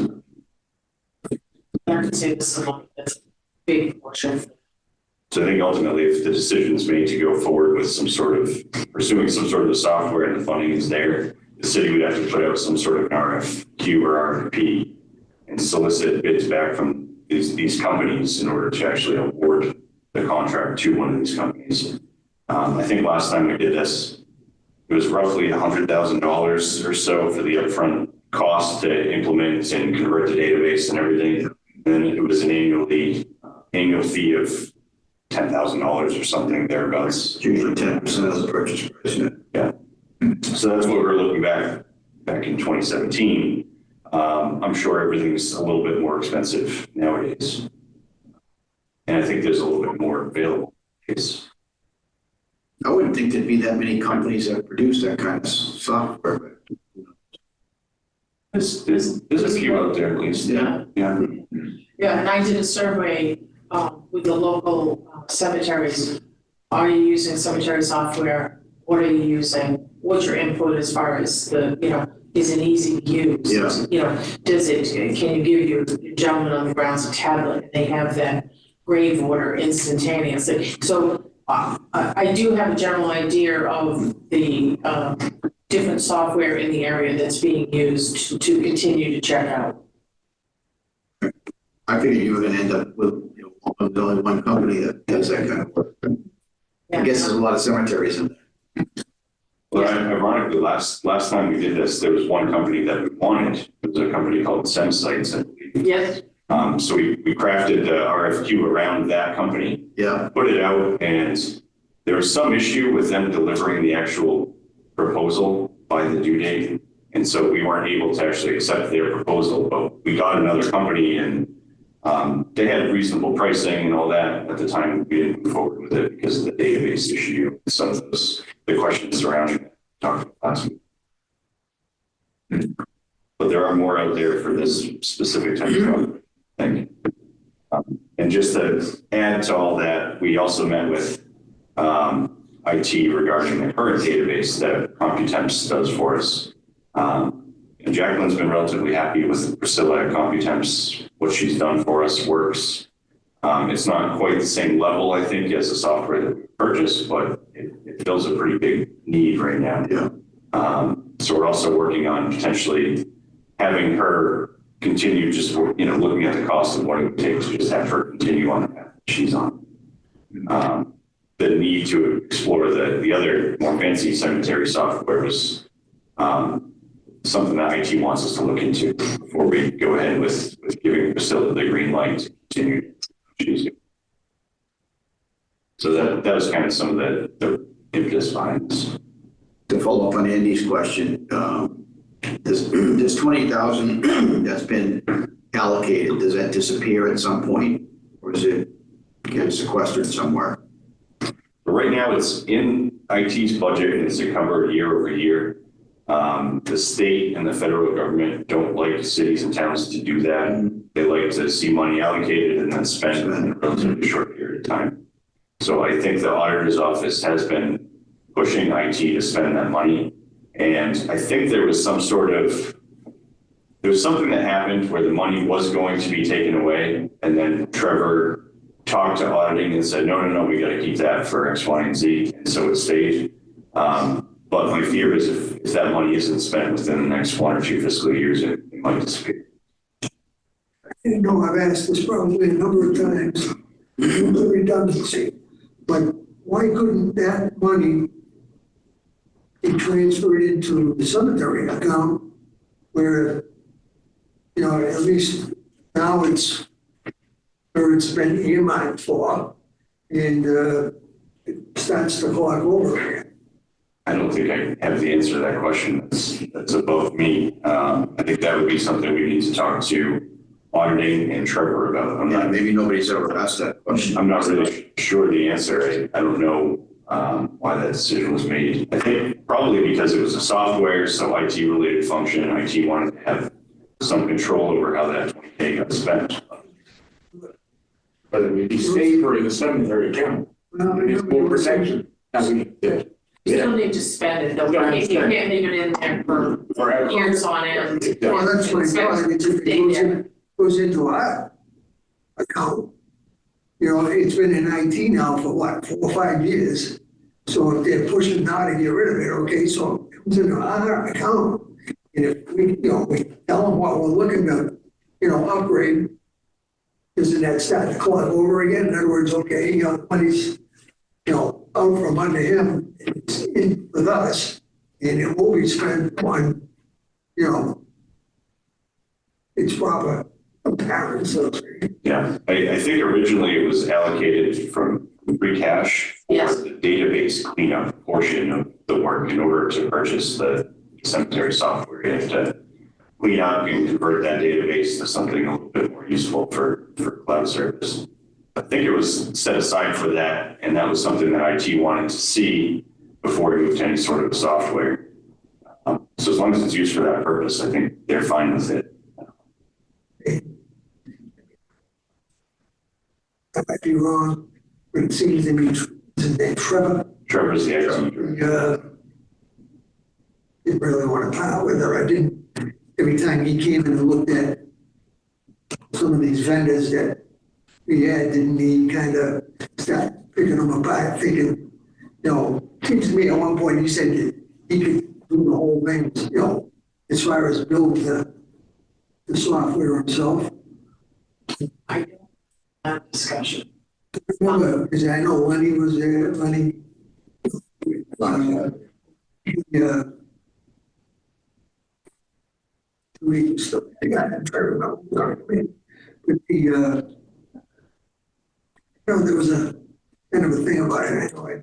D: I could say this is a big portion.
E: So I think ultimately, if the decision is made to go forward with pursuing some sort of software and the funding is there, the city would have to put out some sort of an RFQ or RFP and solicit bids back from these companies in order to actually award the contract to one of these companies. I think last time we did this, it was roughly $100,000 or so for the upfront cost to implement and convert the database and everything. And then it was an annual fee of $10,000 or something thereabouts.
C: It's usually 10% of the purchase price, yeah.
E: Yeah. So that's what we're looking back in 2017. I'm sure everything's a little bit more expensive nowadays. And I think there's a little bit more available.
C: I wouldn't think there'd be that many companies that produce that kind of software, but
E: There's a few out there at least.
D: Yeah.
E: Yeah.
D: Yeah, and I did a survey with the local cemeteries. Are you using cemetery software? What are you using? What's your input as far as the, is it easy to use?
C: Yeah.
D: Can you give your gentleman on the grounds a tablet and they have that grave order instantaneously? So I do have a general idea of the different software in the area that's being used to continue to check out.
C: I figured you were gonna end up with, only one company that does that kind of work. I guess there's a lot of cemeteries in there.
E: Well, ironically, last time we did this, there was one company that we wanted. It was a company called SemSites, I believe.
D: Yes.
E: So we crafted the RFQ around that company,
C: Yeah,
E: put it out, and there was some issue with them delivering the actual proposal by the due date. And so we weren't able to actually accept their proposal, but we got another company and they had reasonable pricing and all that. At the time, we didn't move forward with it because of the database issue, some of the questions surrounding it, talked about last week. But there are more out there for this specific type of thing. And just to add to all that, we also met with IT regarding the current database that Computemps does for us. And Jacqueline's been relatively happy with Priscilla at Computemps. What she's done for us works. It's not quite the same level, I think, as the software that we purchased, but it fills a pretty big need right now.
C: yeah.
E: So we're also working on potentially having her continue just, looking at the cost of what it would take to just have her continue on the path she's on. The need to explore the other more fancy cemetery software was something that IT wants us to look into before we go ahead with giving Priscilla the green light to continue. So that was kind of some of the impetus behind this.
C: To follow up on Andy's question, this 20,000 that's been allocated, does that disappear at some point, or is it get sequestered somewhere?
E: But right now it's in IT's budget and it's encumbered year over year. The state and the federal government don't like cities and towns to do that. They like to see money allocated and then spent in a relatively short period of time. So I think the auditor's office has been pushing IT to spend that money. And I think there was something that happened where the money was going to be taken away. And then Trevor talked to auditing and said, no, we got to keep that for X, Y, and Z. And so it stayed. But my fear is if that money isn't spent within the next 1 or 2 fiscal years, it might disappear.
A: I've asked this probably a number of times, the redundancy, but why couldn't that money be transferred into the cemetery account where, at least now it's been earmarked for, and it starts to clock over again.
E: I don't think I have the answer to that question. That's above me. I think that would be something we need to talk to auditing and Trevor about.
C: Yeah, maybe nobody's ever asked that question.
E: I'm not really sure the answer. I don't know why that decision was made. I think probably because it was a software, so IT related function, and IT wanted to have some control over how that 20K got spent.
B: But it would be safer in the cemetery account.
A: Well,
B: It's more protection. As we did.
D: You still need to spend it though, right? You can't leave it in there for
B: Forever.
D: years on end.
A: Well, that's my thought, if it goes into our account. It's been in IT now for what, 4 or 5 years. So if they're pushing now to get rid of it, okay, so it comes into our account. And if we tell them what we're looking to, upgrade, doesn't that start to clog over again? In other words, okay, money's, out from under him, it's in with us, and it will be spent on, its proper parents, so to speak.
E: Yeah, I think originally it was allocated from free cash for
D: Yes.
E: the database cleanup portion of the work. In order to purchase the cemetery software, you have to clean up and convert that database to something a little bit more useful for cloud service. I think it was set aside for that, and that was something that IT wanted to see before we moved to any sort of software. So So as long as it's used for that purpose, I think they're fine with it.
A: I might be wrong, but it seems to me, is his name Trevor?
E: Trevor's the IT director.
A: Didn't really want to part with her. I didn't, every time he came in and looked at some of these vendors that we had, didn't he kind of start picking them apart, thinking, seems to me at one point he said that he could do the whole thing, as far as build the software himself.
D: I don't have discussion.
A: Remember, because I know Lenny was there, Lenny. We still, I got to try to remember, but there was a kind of a thing about it. I know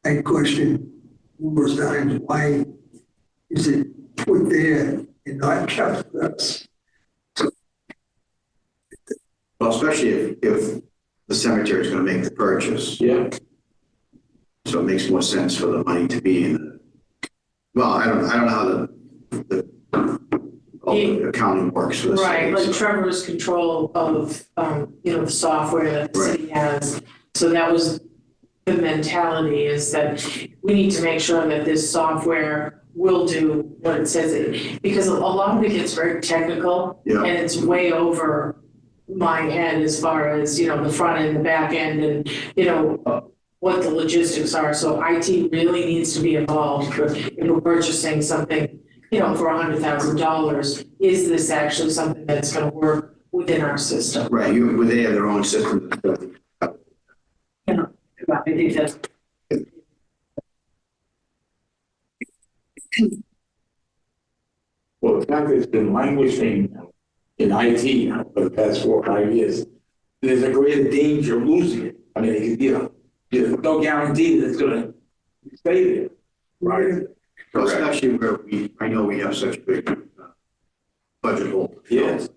A: I questioned numerous times, why is it put there and not kept with us?
C: Well, especially if the cemetery is going to make the purchase.
B: Yeah.
C: So it makes more sense for the money to be in the, well, I don't know how all the accounting works for the
D: Right,
C: city,
D: like
C: so.
D: Trevor's control of, the software that the city has. So that was the mentality, is that we need to make sure that this software will do what it says it, because a lot of it gets very technical.
C: Yeah.
D: And it's way over my head as far as, the front end, the back end, and, what the logistics are. So IT really needs to be involved if we're purchasing something, for $100,000. Is this actually something that's going to work within our system?
C: Right, they have their own system.
D: I think that's.
B: Well, the fact that it's been languishing in IT now for the past 4 or 5 years, there's a greater danger of losing it. I mean, it could, there's no guarantee that it's gonna stay there. Right.
C: Well, especially where I know we have such a big budget hole.
B: Yes.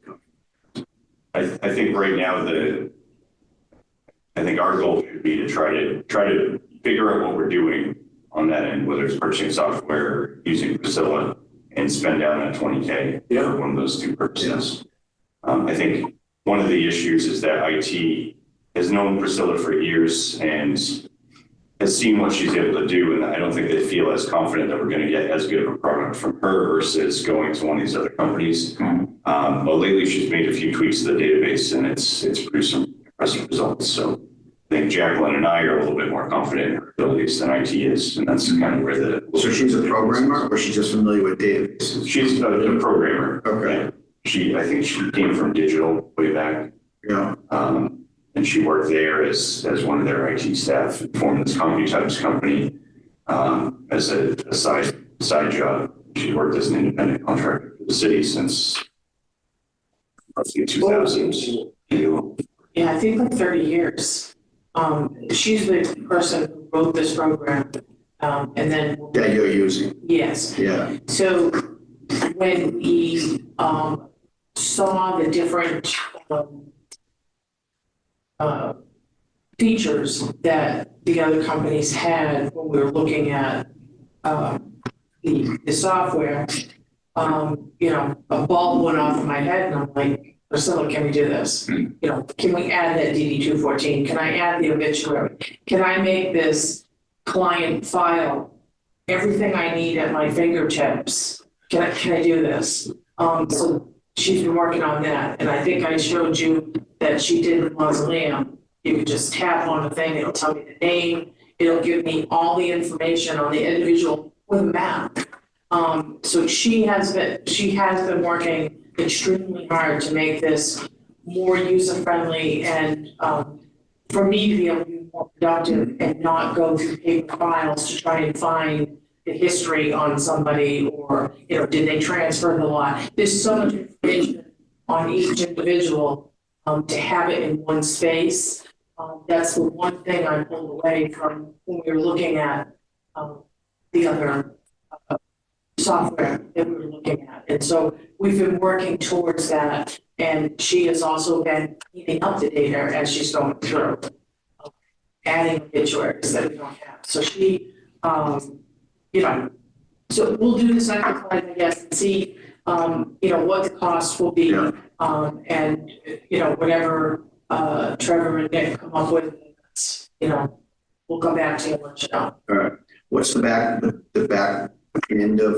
E: I think right now I think our goal should be to try to figure out what we're doing on that end, whether it's purchasing software or using Priscilla, and spend down that $20K for one of those two purposes. I think one of the issues is that IT has known Priscilla for years and has seen what she's able to do, and I don't think they feel as confident that we're going to get as good of a product from her versus going to one of these other companies. But lately she's made a few tweaks to the database, and it's produced some impressive results. So I think Jacqueline and I are a little bit more confident in her abilities than IT is, and that's kind of where
C: So she's a programmer, or she's just familiar with databases?
E: she's a programmer.
C: Okay.
E: I think she came from digital way back.
C: Yeah.
E: And she worked there as one of their IT staff, formed this CompuTypes company as a side job. She worked as an independent contractor for the city since roughly 2000.
D: Yeah, I think like 30 years. She's the person who wrote this program, and then.
C: That you're using?
D: Yes.
C: Yeah.
D: So when we saw the different features that the other companies had when we were looking at the software, a bulb went off in my head, and I'm like, Priscilla, can we do this? Can we add that DD-214? Can I add the obituary? Can I make this client file everything I need at my fingertips? Can I do this? So she's been working on that, and I think I showed you that she did the mausoleum. You could just tap on the thing, it'll tell me the name, it'll give me all the information on the individual with a map. So she has been working extremely hard to make this more user-friendly and for me to be able to be more productive and not go through paper files to try and find the history on somebody, or, did they transfer the lot? There's so much information on each individual to have it in one space. That's the one thing I pulled away from when we were looking at the other software that we were looking at. And so we've been working towards that, and she has also been cleaning up the data as she's going through, adding obituaries that we don't have. So she, So we'll do this exercise, I guess, and see, what the cost will be.
C: Yeah.
D: And, whatever, Trevor and Nick come up with, we'll come back to you and let you know.
C: All right. What's the back end of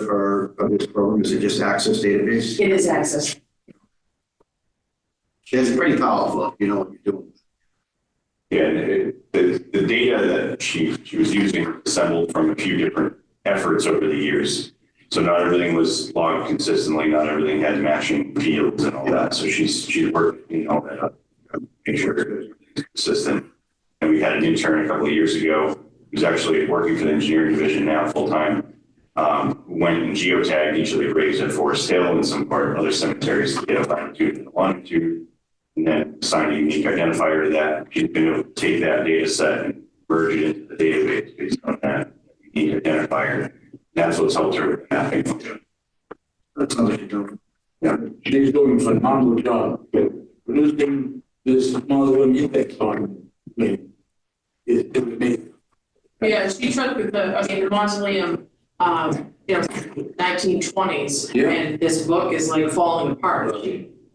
C: this program? Is it just Access database?
D: It is access.
C: It's pretty powerful, if you know what you're doing.
E: Yeah, the data that she was using assembled from a few different efforts over the years. So not everything was logged consistently, not everything had matching fields and all that. So she's working all that up, make sure everything's consistent. And we had an intern a couple of years ago who's actually working for the engineering division now full time. Went and geotagged each of the graves at Forest Hill and some other cemeteries to get a latitude and longitude, and then assign a unique identifier to that. She's been able to take that data set and merge it into the database based on that unique identifier. That's what's helped her with mapping.
C: That sounds like you're doing.
B: Yeah, she's doing a phenomenal job, but producing this mausoleum index on, it's amazing.
D: Yeah, she took the mausoleum, 1920s,
B: Yeah.
D: and this book is like falling apart.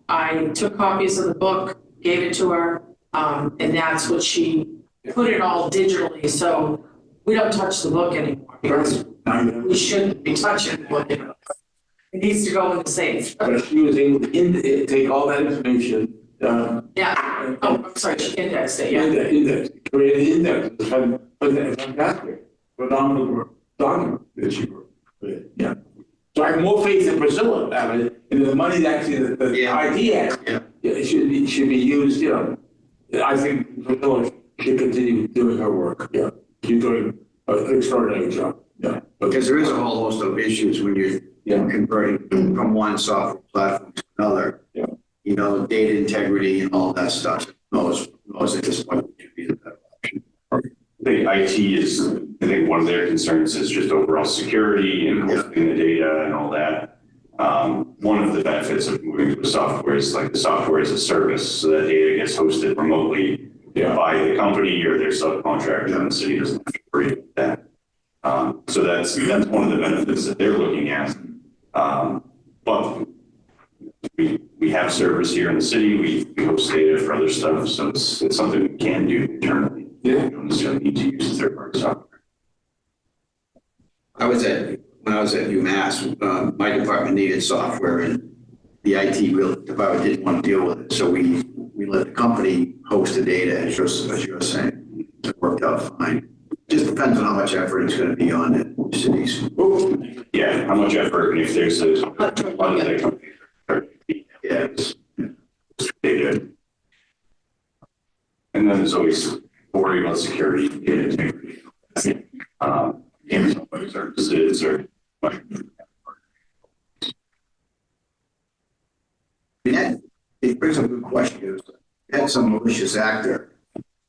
D: I took copies of the book, gave it to her, and that's what she put it all digitally, so we don't touch the book anymore. Because we shouldn't be touching the book. It needs to go in the safe.
B: But she was able to take all that information,
D: Yeah, I'm sorry, she indexed it, yeah.
B: index, create an index, it's fantastic, phenomenal document that she wrote. Yeah. So I have more faith in Priscilla about it, and the money that actually the idea it should be used, I think Priscilla should continue doing her work. Yeah. She's doing an extraordinary job. Yeah.
C: Because there is a whole host of issues when you're converting from one software platform to another.
B: Yeah.
C: Data integrity and all that stuff. Knows at this point would be the better option.
E: The IT is, I think one of their concerns is just overall security and hosting the data and all that. One of the benefits of moving to a software is like the software as a service, so that data gets hosted remotely by the company or their subcontractor, and the city doesn't have to worry about that. So that's one of the benefits that they're looking at. But we have servers here in the city. We host data for other stuff, so it's something we can do internally.
B: Yeah.
E: You don't necessarily need to use third-party software.
C: When I was at UMass, my department needed software and the IT department didn't want to deal with it. So we let the company host the data, as you're saying. It worked out fine. Just depends on how much effort it's going to be on the cities.
E: Yeah, how much effort, and if there's a lot of the companies are data. And then there's always worry about security, data integrity. Amazon Web Services or
C: It brings up a good question. You had some malicious actor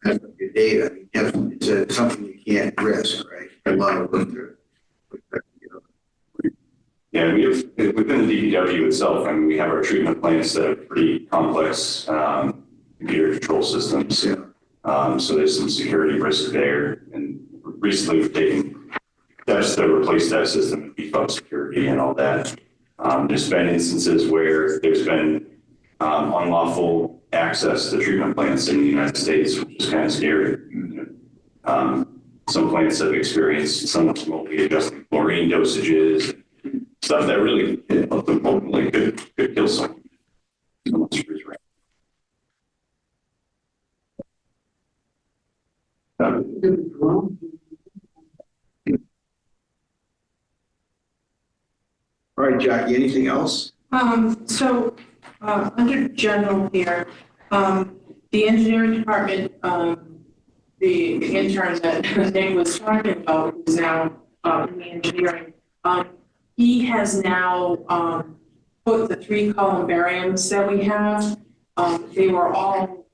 C: has your data. It's something you can't risk, right? A lot of work to.
E: Yeah, we have within the DPW itself, I mean, we have our treatment plants that are pretty complex computer control systems.
C: Yeah.
E: So there's some security risk there. And recently we've taken steps to replace that system and beef up security and all that. There's been instances where there's been unlawful access to treatment plants in the United States, which is kind of scary. Some plants have experienced some remotely adjusting chlorine dosages, stuff that really ultimately could kill someone.
C: All right, Jackie, anything else?
D: Under general here, the engineering department, the intern that Nick was talking about, who's now in the engineering, he has now put the 3 columbariums that we have. They were all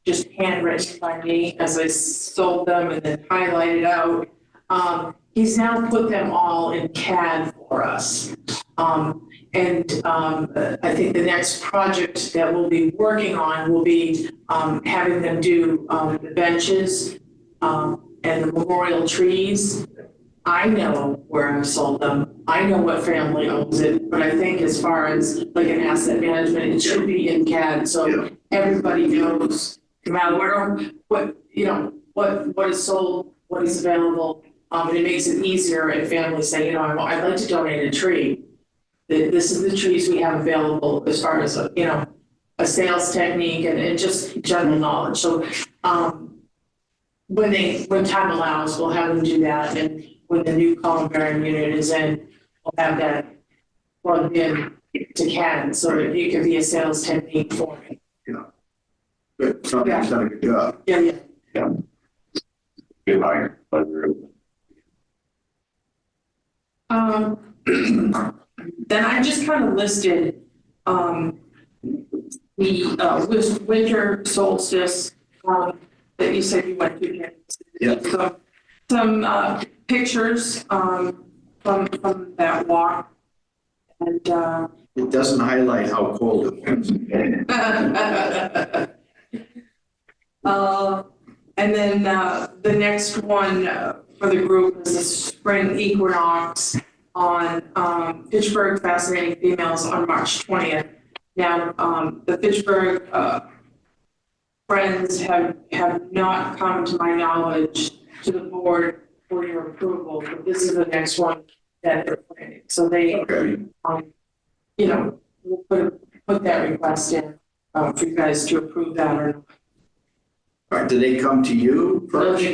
D: just handwritten by me as I sold them and then highlighted out. He's now put them all in CAD for us. I think the next project that we'll be working on will be having them do the benches and the memorial trees. I know where I've sold them. I know what family owns it, but I think as far as like an asset management, it should be in CAD,
C: Yeah.
D: so everybody knows, no matter what, you know, what is sold, what is available. And it makes it easier if families say, you know, I'd like to donate a tree. This is the trees we have available as far as, you know, a sales technique and just general knowledge. So, when time allows, we'll have them do that, and when the new columbarium unit is in, we'll have that plugged in to CAD, so that it could be a sales technique for it.
C: Good, somebody's done a good job.
D: Yeah.
E: Good hire, but we're
D: Then I just kind of listed, the winter solstice, that you said you went to.
C: Yeah.
D: So, some, pictures, from that walk. And,
C: It doesn't highlight how cold it was.
D: And then the next one for the group is the spring equinox on Fitchburg Fascinating Females on March 20th. Now, the Fitchburg friends have not come to my knowledge to the board for your approval, but this is the next one that they're planning. So they,
C: Okay.
D: you know, we'll put that request in for you guys to approve that or not.
C: All right, do they come to you first?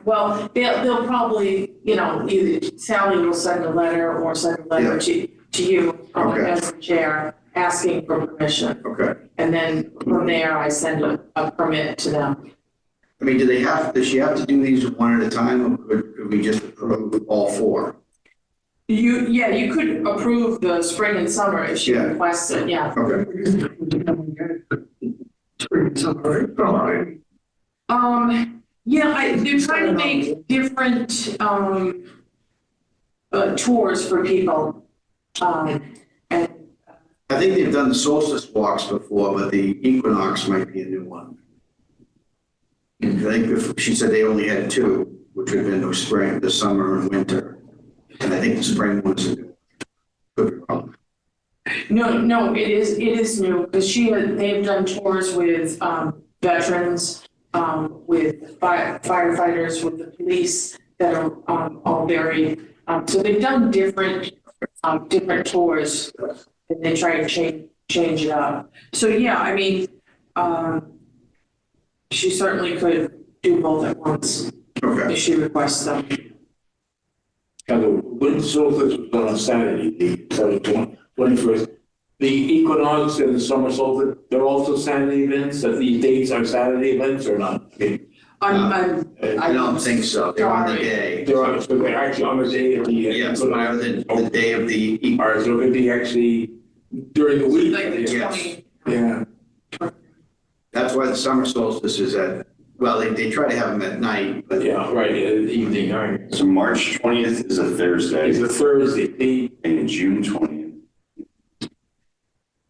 D: Well, they'll probably, you know, either Sally will send a letter or send a letter to you
C: Okay.
D: as the chair, asking for permission.
C: Okay.
D: And then from there, I send a permit to them.
C: I mean, does she have to do these one at a time, or could we just approve all four?
D: You could approve the spring and summer if she
C: Yeah.
D: requests it, yeah.
C: Okay.
A: Spring, summer, right? All right.
D: They're trying to make different, tours for people. And
C: I think they've done the solstice walks before, but the equinox might be a new one. I think she said they only had two, which would have been the spring, the summer and winter. And I think the spring one's a new one. Could be wrong.
D: No, it is new, because they've done tours with, veterans, with firefighters, with the police that are, all very, so they've done different tours, and they try to change it up. So, yeah, I mean, she certainly could do both at once
C: Okay.
D: if she requests them.
B: And the winter solstice was on a Saturday, the 21st. The equinox and the summer solstice, they're also Saturday events, that these dates are Saturday events or not? I mean,
C: I don't think so. They're on the
D: Sorry.
C: day.
B: they're actually on the day of the.
C: Yeah, so rather than the day of the
B: All right, so it could be actually during the week.
D: Like the
C: Yes.
D: 20.
B: Yeah,
C: That's why the summer solstice is well, they try to have them at night, but
B: yeah, right, in the evening, all right.
E: So March 20th is a Thursday.
B: It's a Thursday,
E: And June 20th.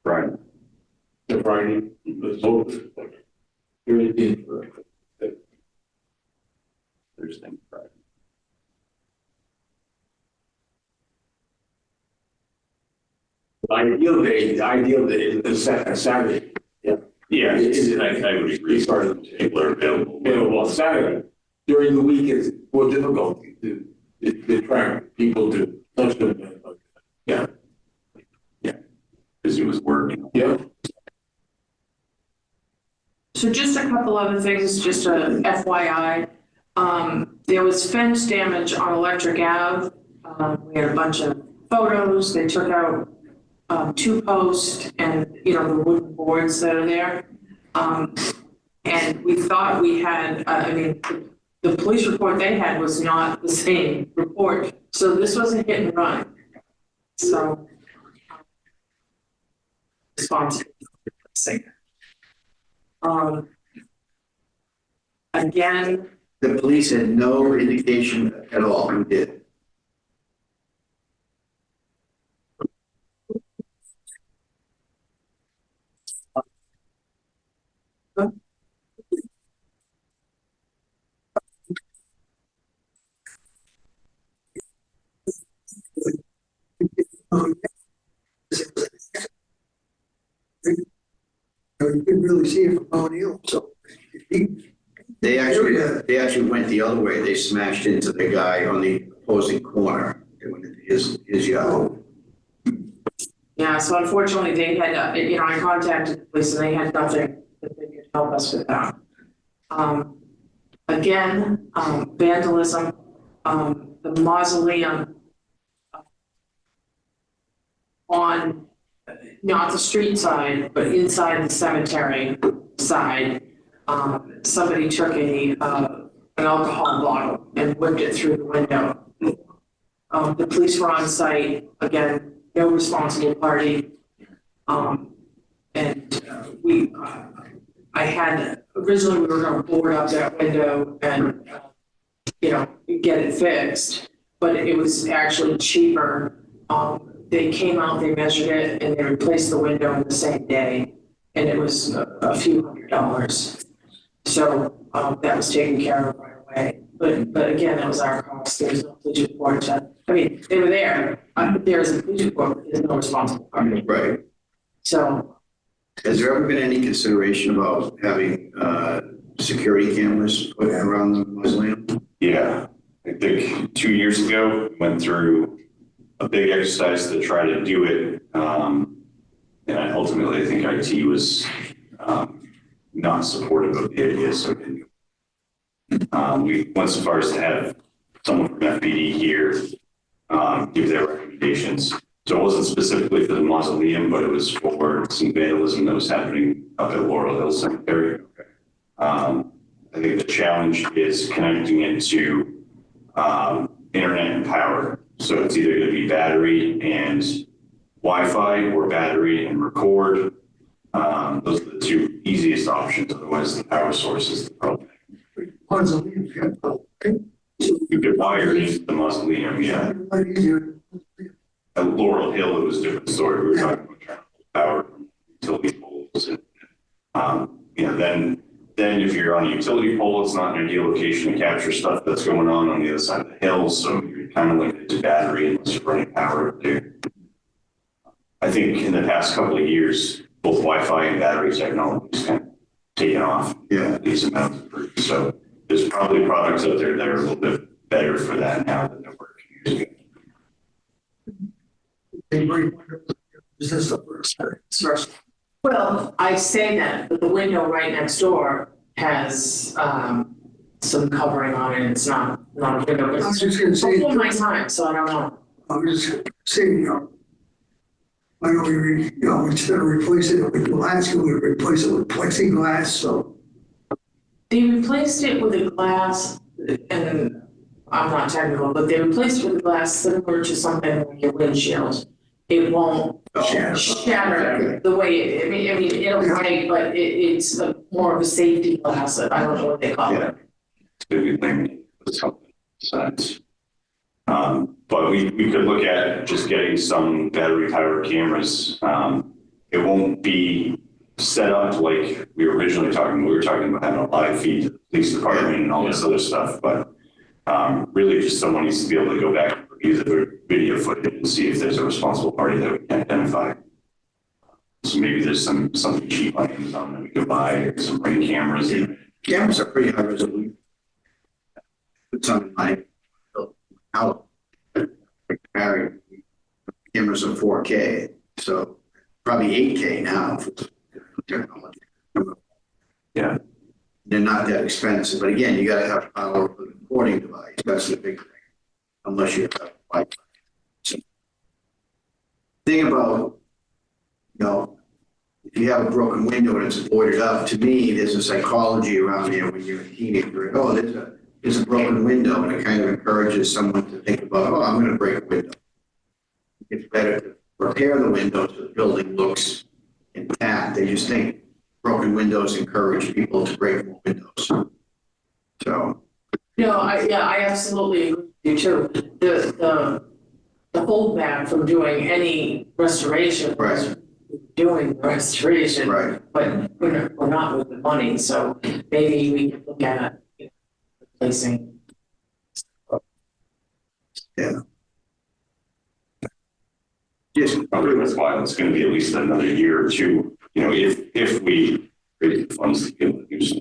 E: Friday.
B: the Friday, the solstice. During the,
E: Thursday, and Friday.
B: the ideal day is a Saturday.
E: Yeah,
B: Is it
E: I would agree. Part of the table are available.
B: Available on Saturday. During the week, it's more difficult to attract people to such an event. Yeah,
E: Busy with work.
B: yeah.
D: So just a couple other things, just a FYI. There was fence damage on Electric Ave. We had a bunch of photos. They took out 2 posts and, you know, the wooden boards that are there. And we thought we had, the police report they had was not the same report. So this was a hit and run. So responsible. Again,
C: the police had no indication at all who did it.
A: You couldn't really see it from O'Neill, so.
C: They actually went the other way. They smashed into the guy on the opposing corner. They went into his yard.
D: Yeah, so unfortunately, they had, I contacted the police and they had nothing that they could help us with that. Again, vandalism, the mausoleum on, not the street side, but inside the cemetery side, somebody took an alcohol bottle and whipped it through the window. The police were on site, again, no responsible party. I had, originally we were gonna board up that window and, get it fixed, but it was actually cheaper. They came out, they measured it, and they replaced the window in the same day, and it was a few $100s. So, that was taken care of right away. But again, that was our cost. There was no police report. They were there. There's a police report, but there's no responsible party.
C: Right.
D: So.
C: Has there ever been any consideration about having security cameras put around the mausoleum?
E: Yeah, I think 2 years ago, we went through a big exercise to try to do it. And ultimately, I think IT was not supportive of the idea. So we went so far as to have someone from FPD here give their recommendations. So it wasn't specifically for the mausoleum, but it was for some vandalism that was happening up at Laurel Hill Cemetery. I think the challenge is connecting it to internet and power. So it's either going to be battery and Wi-Fi or battery and record. Those are the two easiest options. Otherwise, the power source is the problem. You could wire it into the mausoleum, yeah. At Laurel Hill, it was a different story. We were talking about power from utility poles. And, then if you're on a utility pole, it's not an ideal location to capture stuff that's going on the other side of the hill. So you're kind of limited to battery unless you're running power up there. I think in the past couple of years, both Wi-Fi and battery technology has kind of taken off. Yeah, these amounts of proof. So there's probably products out there that are a little bit better for that now than they were 2 years ago.
D: Well, I say that, but the window right next door has some covering on it. It's not a window.
A: I was just gonna say.
D: Before my time, so I don't know.
A: I was just saying, why don't we, instead of replacing it with glass, we replace it with plexiglass, so.
D: They replaced it with a glass, and I'm not technical, but they replaced it with a glass similar to something like your windshield. It won't shatter the way it'll break, but it's more of a safety glass. I don't know what they call it.
E: It's going to be laminated with something besides. But we could look at just getting some battery powered cameras. It won't be set up like we were originally talking about. We were talking about having a live feed to the police department and all this other stuff, but really just someone needs to be able to go back and review the video footage and see if there's a responsible party that we can identify. So maybe there's something cheap on Amazon that we could buy, or some ring cameras.
C: Cameras are pretty high resolution. Put some in my out. Cameras are 4K, so probably 8K now for technology.
E: Yeah.
C: They're not that expensive, but again, you got to have power for the recording device. That's the big thing, unless you have Wi-Fi. So, thing about, if you have a broken window and it's boarded up, to me, there's a psychology around there when you're a teenager. Oh, there's a broken window, and it kind of encourages someone to think about, oh, I'm going to break a window. It's better to repair the window so the building looks intact. They just think broken windows encourage people to break more windows. So.
D: No, I absolutely agree with you too. The holdback from doing any restoration was doing the restoration,
C: right?
D: But we're not with the money, so maybe we can look at replacing.
C: Yeah. Yes.
E: probably worthwhile. It's going to be at least another year or two, you know, if we raise the funds to be able to do so.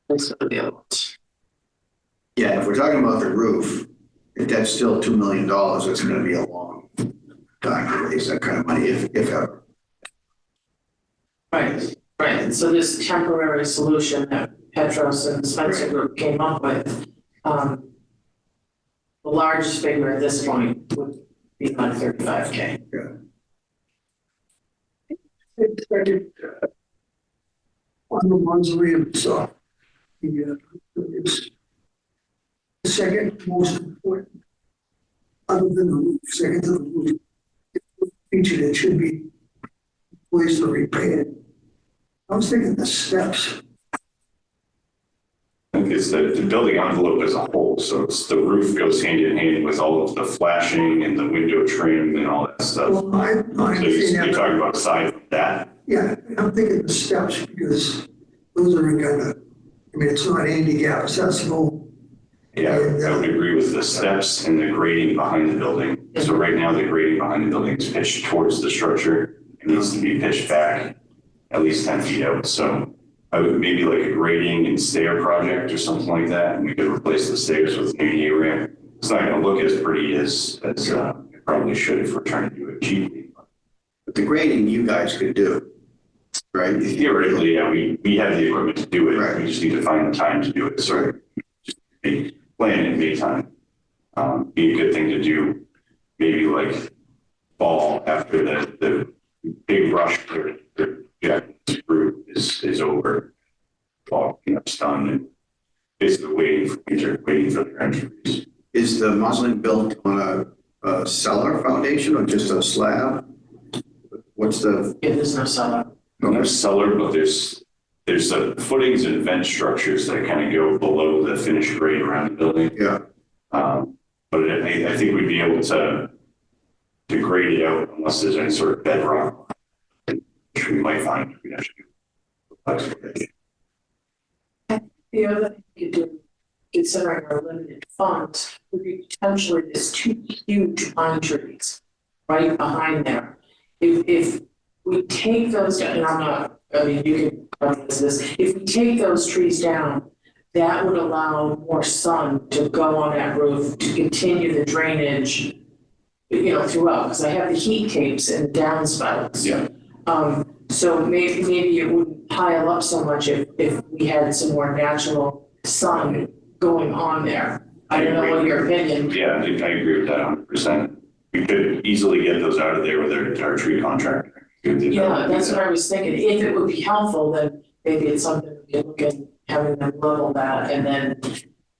D: Those are the other ones.
C: Yeah, if we're talking about the roof, if that's still $2 million, it's gonna be a long time to raise that kind of money, if ever.
D: Right, right. And so this temporary solution that Petros and the Spencer Group came up with, the largest figure at this point would be about 35K.
A: On the mausoleum itself, it's the second most important, other than the roof, second to the roof. Feature that should be replaced or repaired. I was thinking the steps.
E: I think it's the building envelope as a whole. So it's the roof goes hand in hand with all of the flashing and the window trim and all that stuff.
A: Well, I
E: So
A: understand
E: you're
A: that.
E: talking about aside from that.
A: Yeah, I'm thinking the steps because those are kind of, I mean, it's not handicap accessible.
E: Yeah, I would agree with the steps and the grading behind the building. So right now, the grading behind the building is pitched towards the structure. It needs to be pitched back at least 10 feet out. So I would maybe like a grading and stair project or something like that. And we could replace the stairs with an ADA ramp. It's not going to look as pretty as it probably should if we're trying to do it cheaply.
C: But the grading you guys could do, right?
E: Theoretically, yeah, we have the equipment to do it.
C: Right.
E: We just need to find the time to do it. So just plan in Maytime. Be a good thing to do. Maybe like fall after the big rush for Jack's group is over. Fall cleanup's done and basically waiting for the entries.
C: Is the mausoleum built on a cellar foundation or just a slab? What's the?
D: Yeah, there's no cellar.
E: No cellar, but there's footings and vent structures that kind of go below the finished grade around the building.
C: Yeah.
E: But I think we'd be able to grade it out unless there's any sort of bedrock, which we might find we actually do.
D: The other thing you could do, considering our limited funds, would be potentially there's two huge pine trees right behind there. If we take those down, and I'm not, I mean, you can reference this, if we take those trees down, that would allow more sun to go on that roof to continue the drainage, you know, throughout, because I have the heat tapes and downspouts.
E: Yeah.
D: So maybe it wouldn't pile up so much if we had some more natural sun going on there. I don't know what your opinion.
E: Yeah, I agree with that 100%. We could easily get those out of there with our tree contractor.
D: Yeah, that's what I was thinking. If it would be helpful, then maybe it's something we could look at having them level that, and then,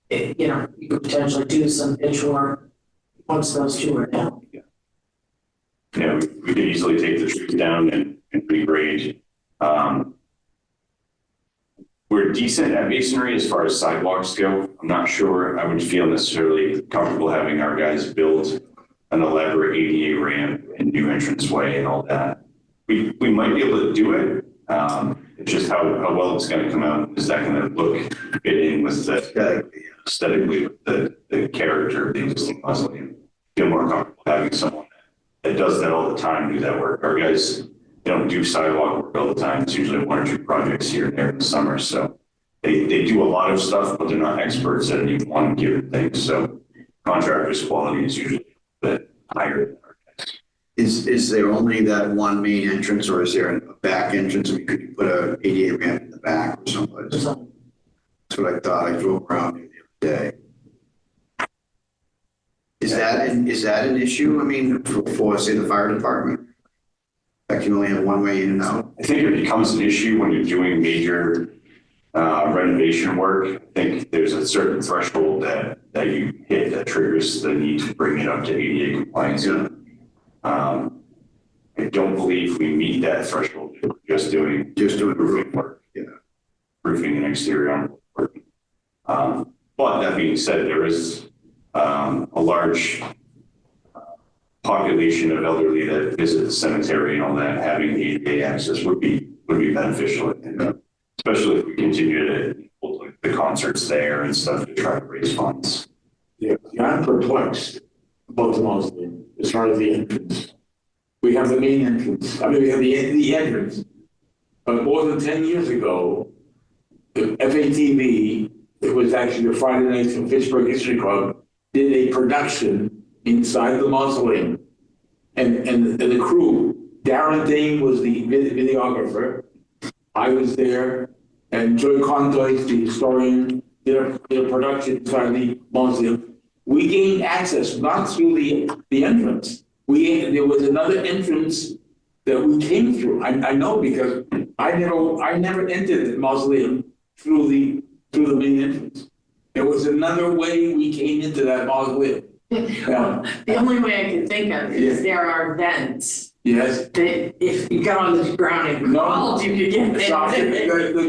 D: you know, you could potentially do some pitch work once those two are down.
E: Yeah, we could easily take the trees down and regrade. We're decent at masonry as far as sidewalks go. I'm not sure I would feel necessarily comfortable having our guys build an elaborate ADA ramp and new entranceway and all that. We might be able to do it. It's just how well it's going to come out. Is that going to look fit in with the aesthetically with the character of the existing mausoleum? Feel more comfortable having someone that does that all the time do that work. Our guys, they don't do sidewalk work all the time. It's usually one or two projects here and there in the summer. So they do a lot of stuff, but they're not experts at any one given thing. So contractors' quality is usually a bit higher than our guys.
C: Is there only that one main entrance, or is there a back entrance? I mean, could you put a ADA ramp in the back or someplace? That's what I thought. I drove around here the other day. Is that an issue? I mean, for say the fire department, that can only have one way in and out.
E: I think it becomes an issue when you're doing major renovation work. I think there's a certain threshold that you hit that triggers the need to bring it up to ADA compliance.
C: Yeah.
E: I don't believe we meet that threshold. Just doing roofing work. Yeah. Roofing and exterior work. But that being said, there is a large population of elderly that visit the cemetery and all that. Having ADA access would be beneficial, especially if we continue to hold like the concerts there and stuff to try to raise funds
B: Yeah, I'm perplexed about the mausoleum as far as the entrance. We have the main entrance, I mean, we have the entrance. But more than 10 years ago, the FATV, it was actually the Friday Nights from Fitchburg History Club, did a production inside the mausoleum. And the crew, Darren Dane was the videographer. I was there, and Joy Contois, the historian, did a production inside the mausoleum. We gained access not through the entrance. There was another entrance that we came through. I know because I never entered the mausoleum through the main entrance. There was another way we came into that mausoleum.
D: Well, the only way I can think of is there are vents
B: Yes.
D: that if you got on the ground and crawled, you could get in.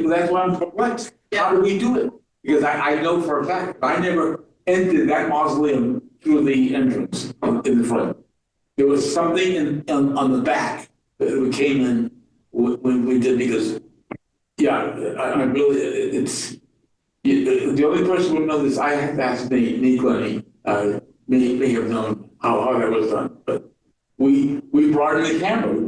B: That's why I'm perplexed. How do we do it? Because I know for a fact, I never entered that mausoleum through the entrance in the front. There was something on the back that we came in when we did, because, yeah, I really, it's, the only person who would know this, I have to ask Nate Glennie, may have known how that was done, but we brought in a camera,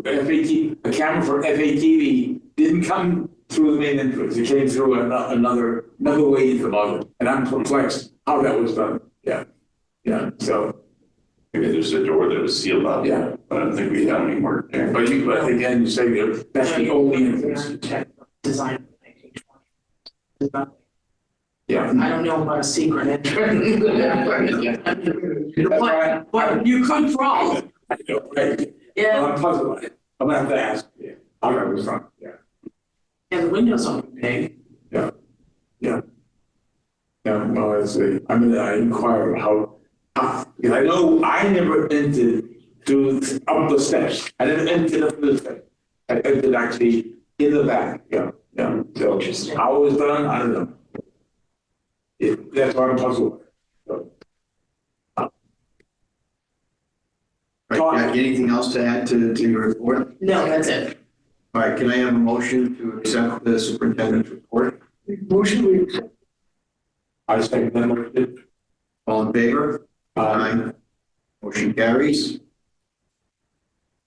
B: a camera for FATV didn't come through the main entrance, it came through another way into the mausoleum, and I'm perplexed how that was done, yeah, so.
E: Maybe there's a door that was sealed up.
B: Yeah.
E: But I don't think we have any more there.
B: But again, you say that's the only entrance.
D: Design for 1920.
B: Yeah.
D: I don't know about a secret entrance. But you could crawl.
B: I know, right?
D: Yeah,
B: I'm puzzled. I'm gonna have to ask. Yeah. How that was done. Yeah.
D: and the windows aren't big.
B: Yeah. Well, I mean, I inquire how, because I know I never entered up the steps. I never entered up the steps. I entered actually in the back. Yeah. So how it was done, I don't know. That's why I'm puzzled. So.
C: Right, Jack, anything else to add to your report?
D: No, that's it.
C: All right, can I have a motion to accept the superintendent's report?
A: Motion we accept.
B: I second that motion.
C: All in favor? Aye. Motion carries.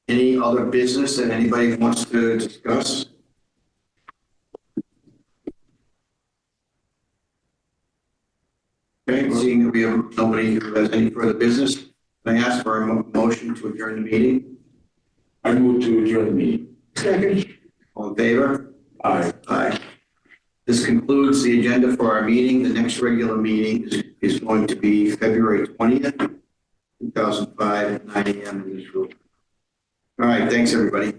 C: Any other business that anybody wants to discuss? Okay, seeing that we have nobody who has any further business, can I ask for a motion to adjourn the meeting?
B: I move to adjourn the meeting.
A: Second.
C: All in favor?
B: Aye.
C: Aye. This concludes the agenda for our meeting. The next regular meeting is going to be February 20th, 2005 at 9 a.m. in this room. All right, thanks, everybody.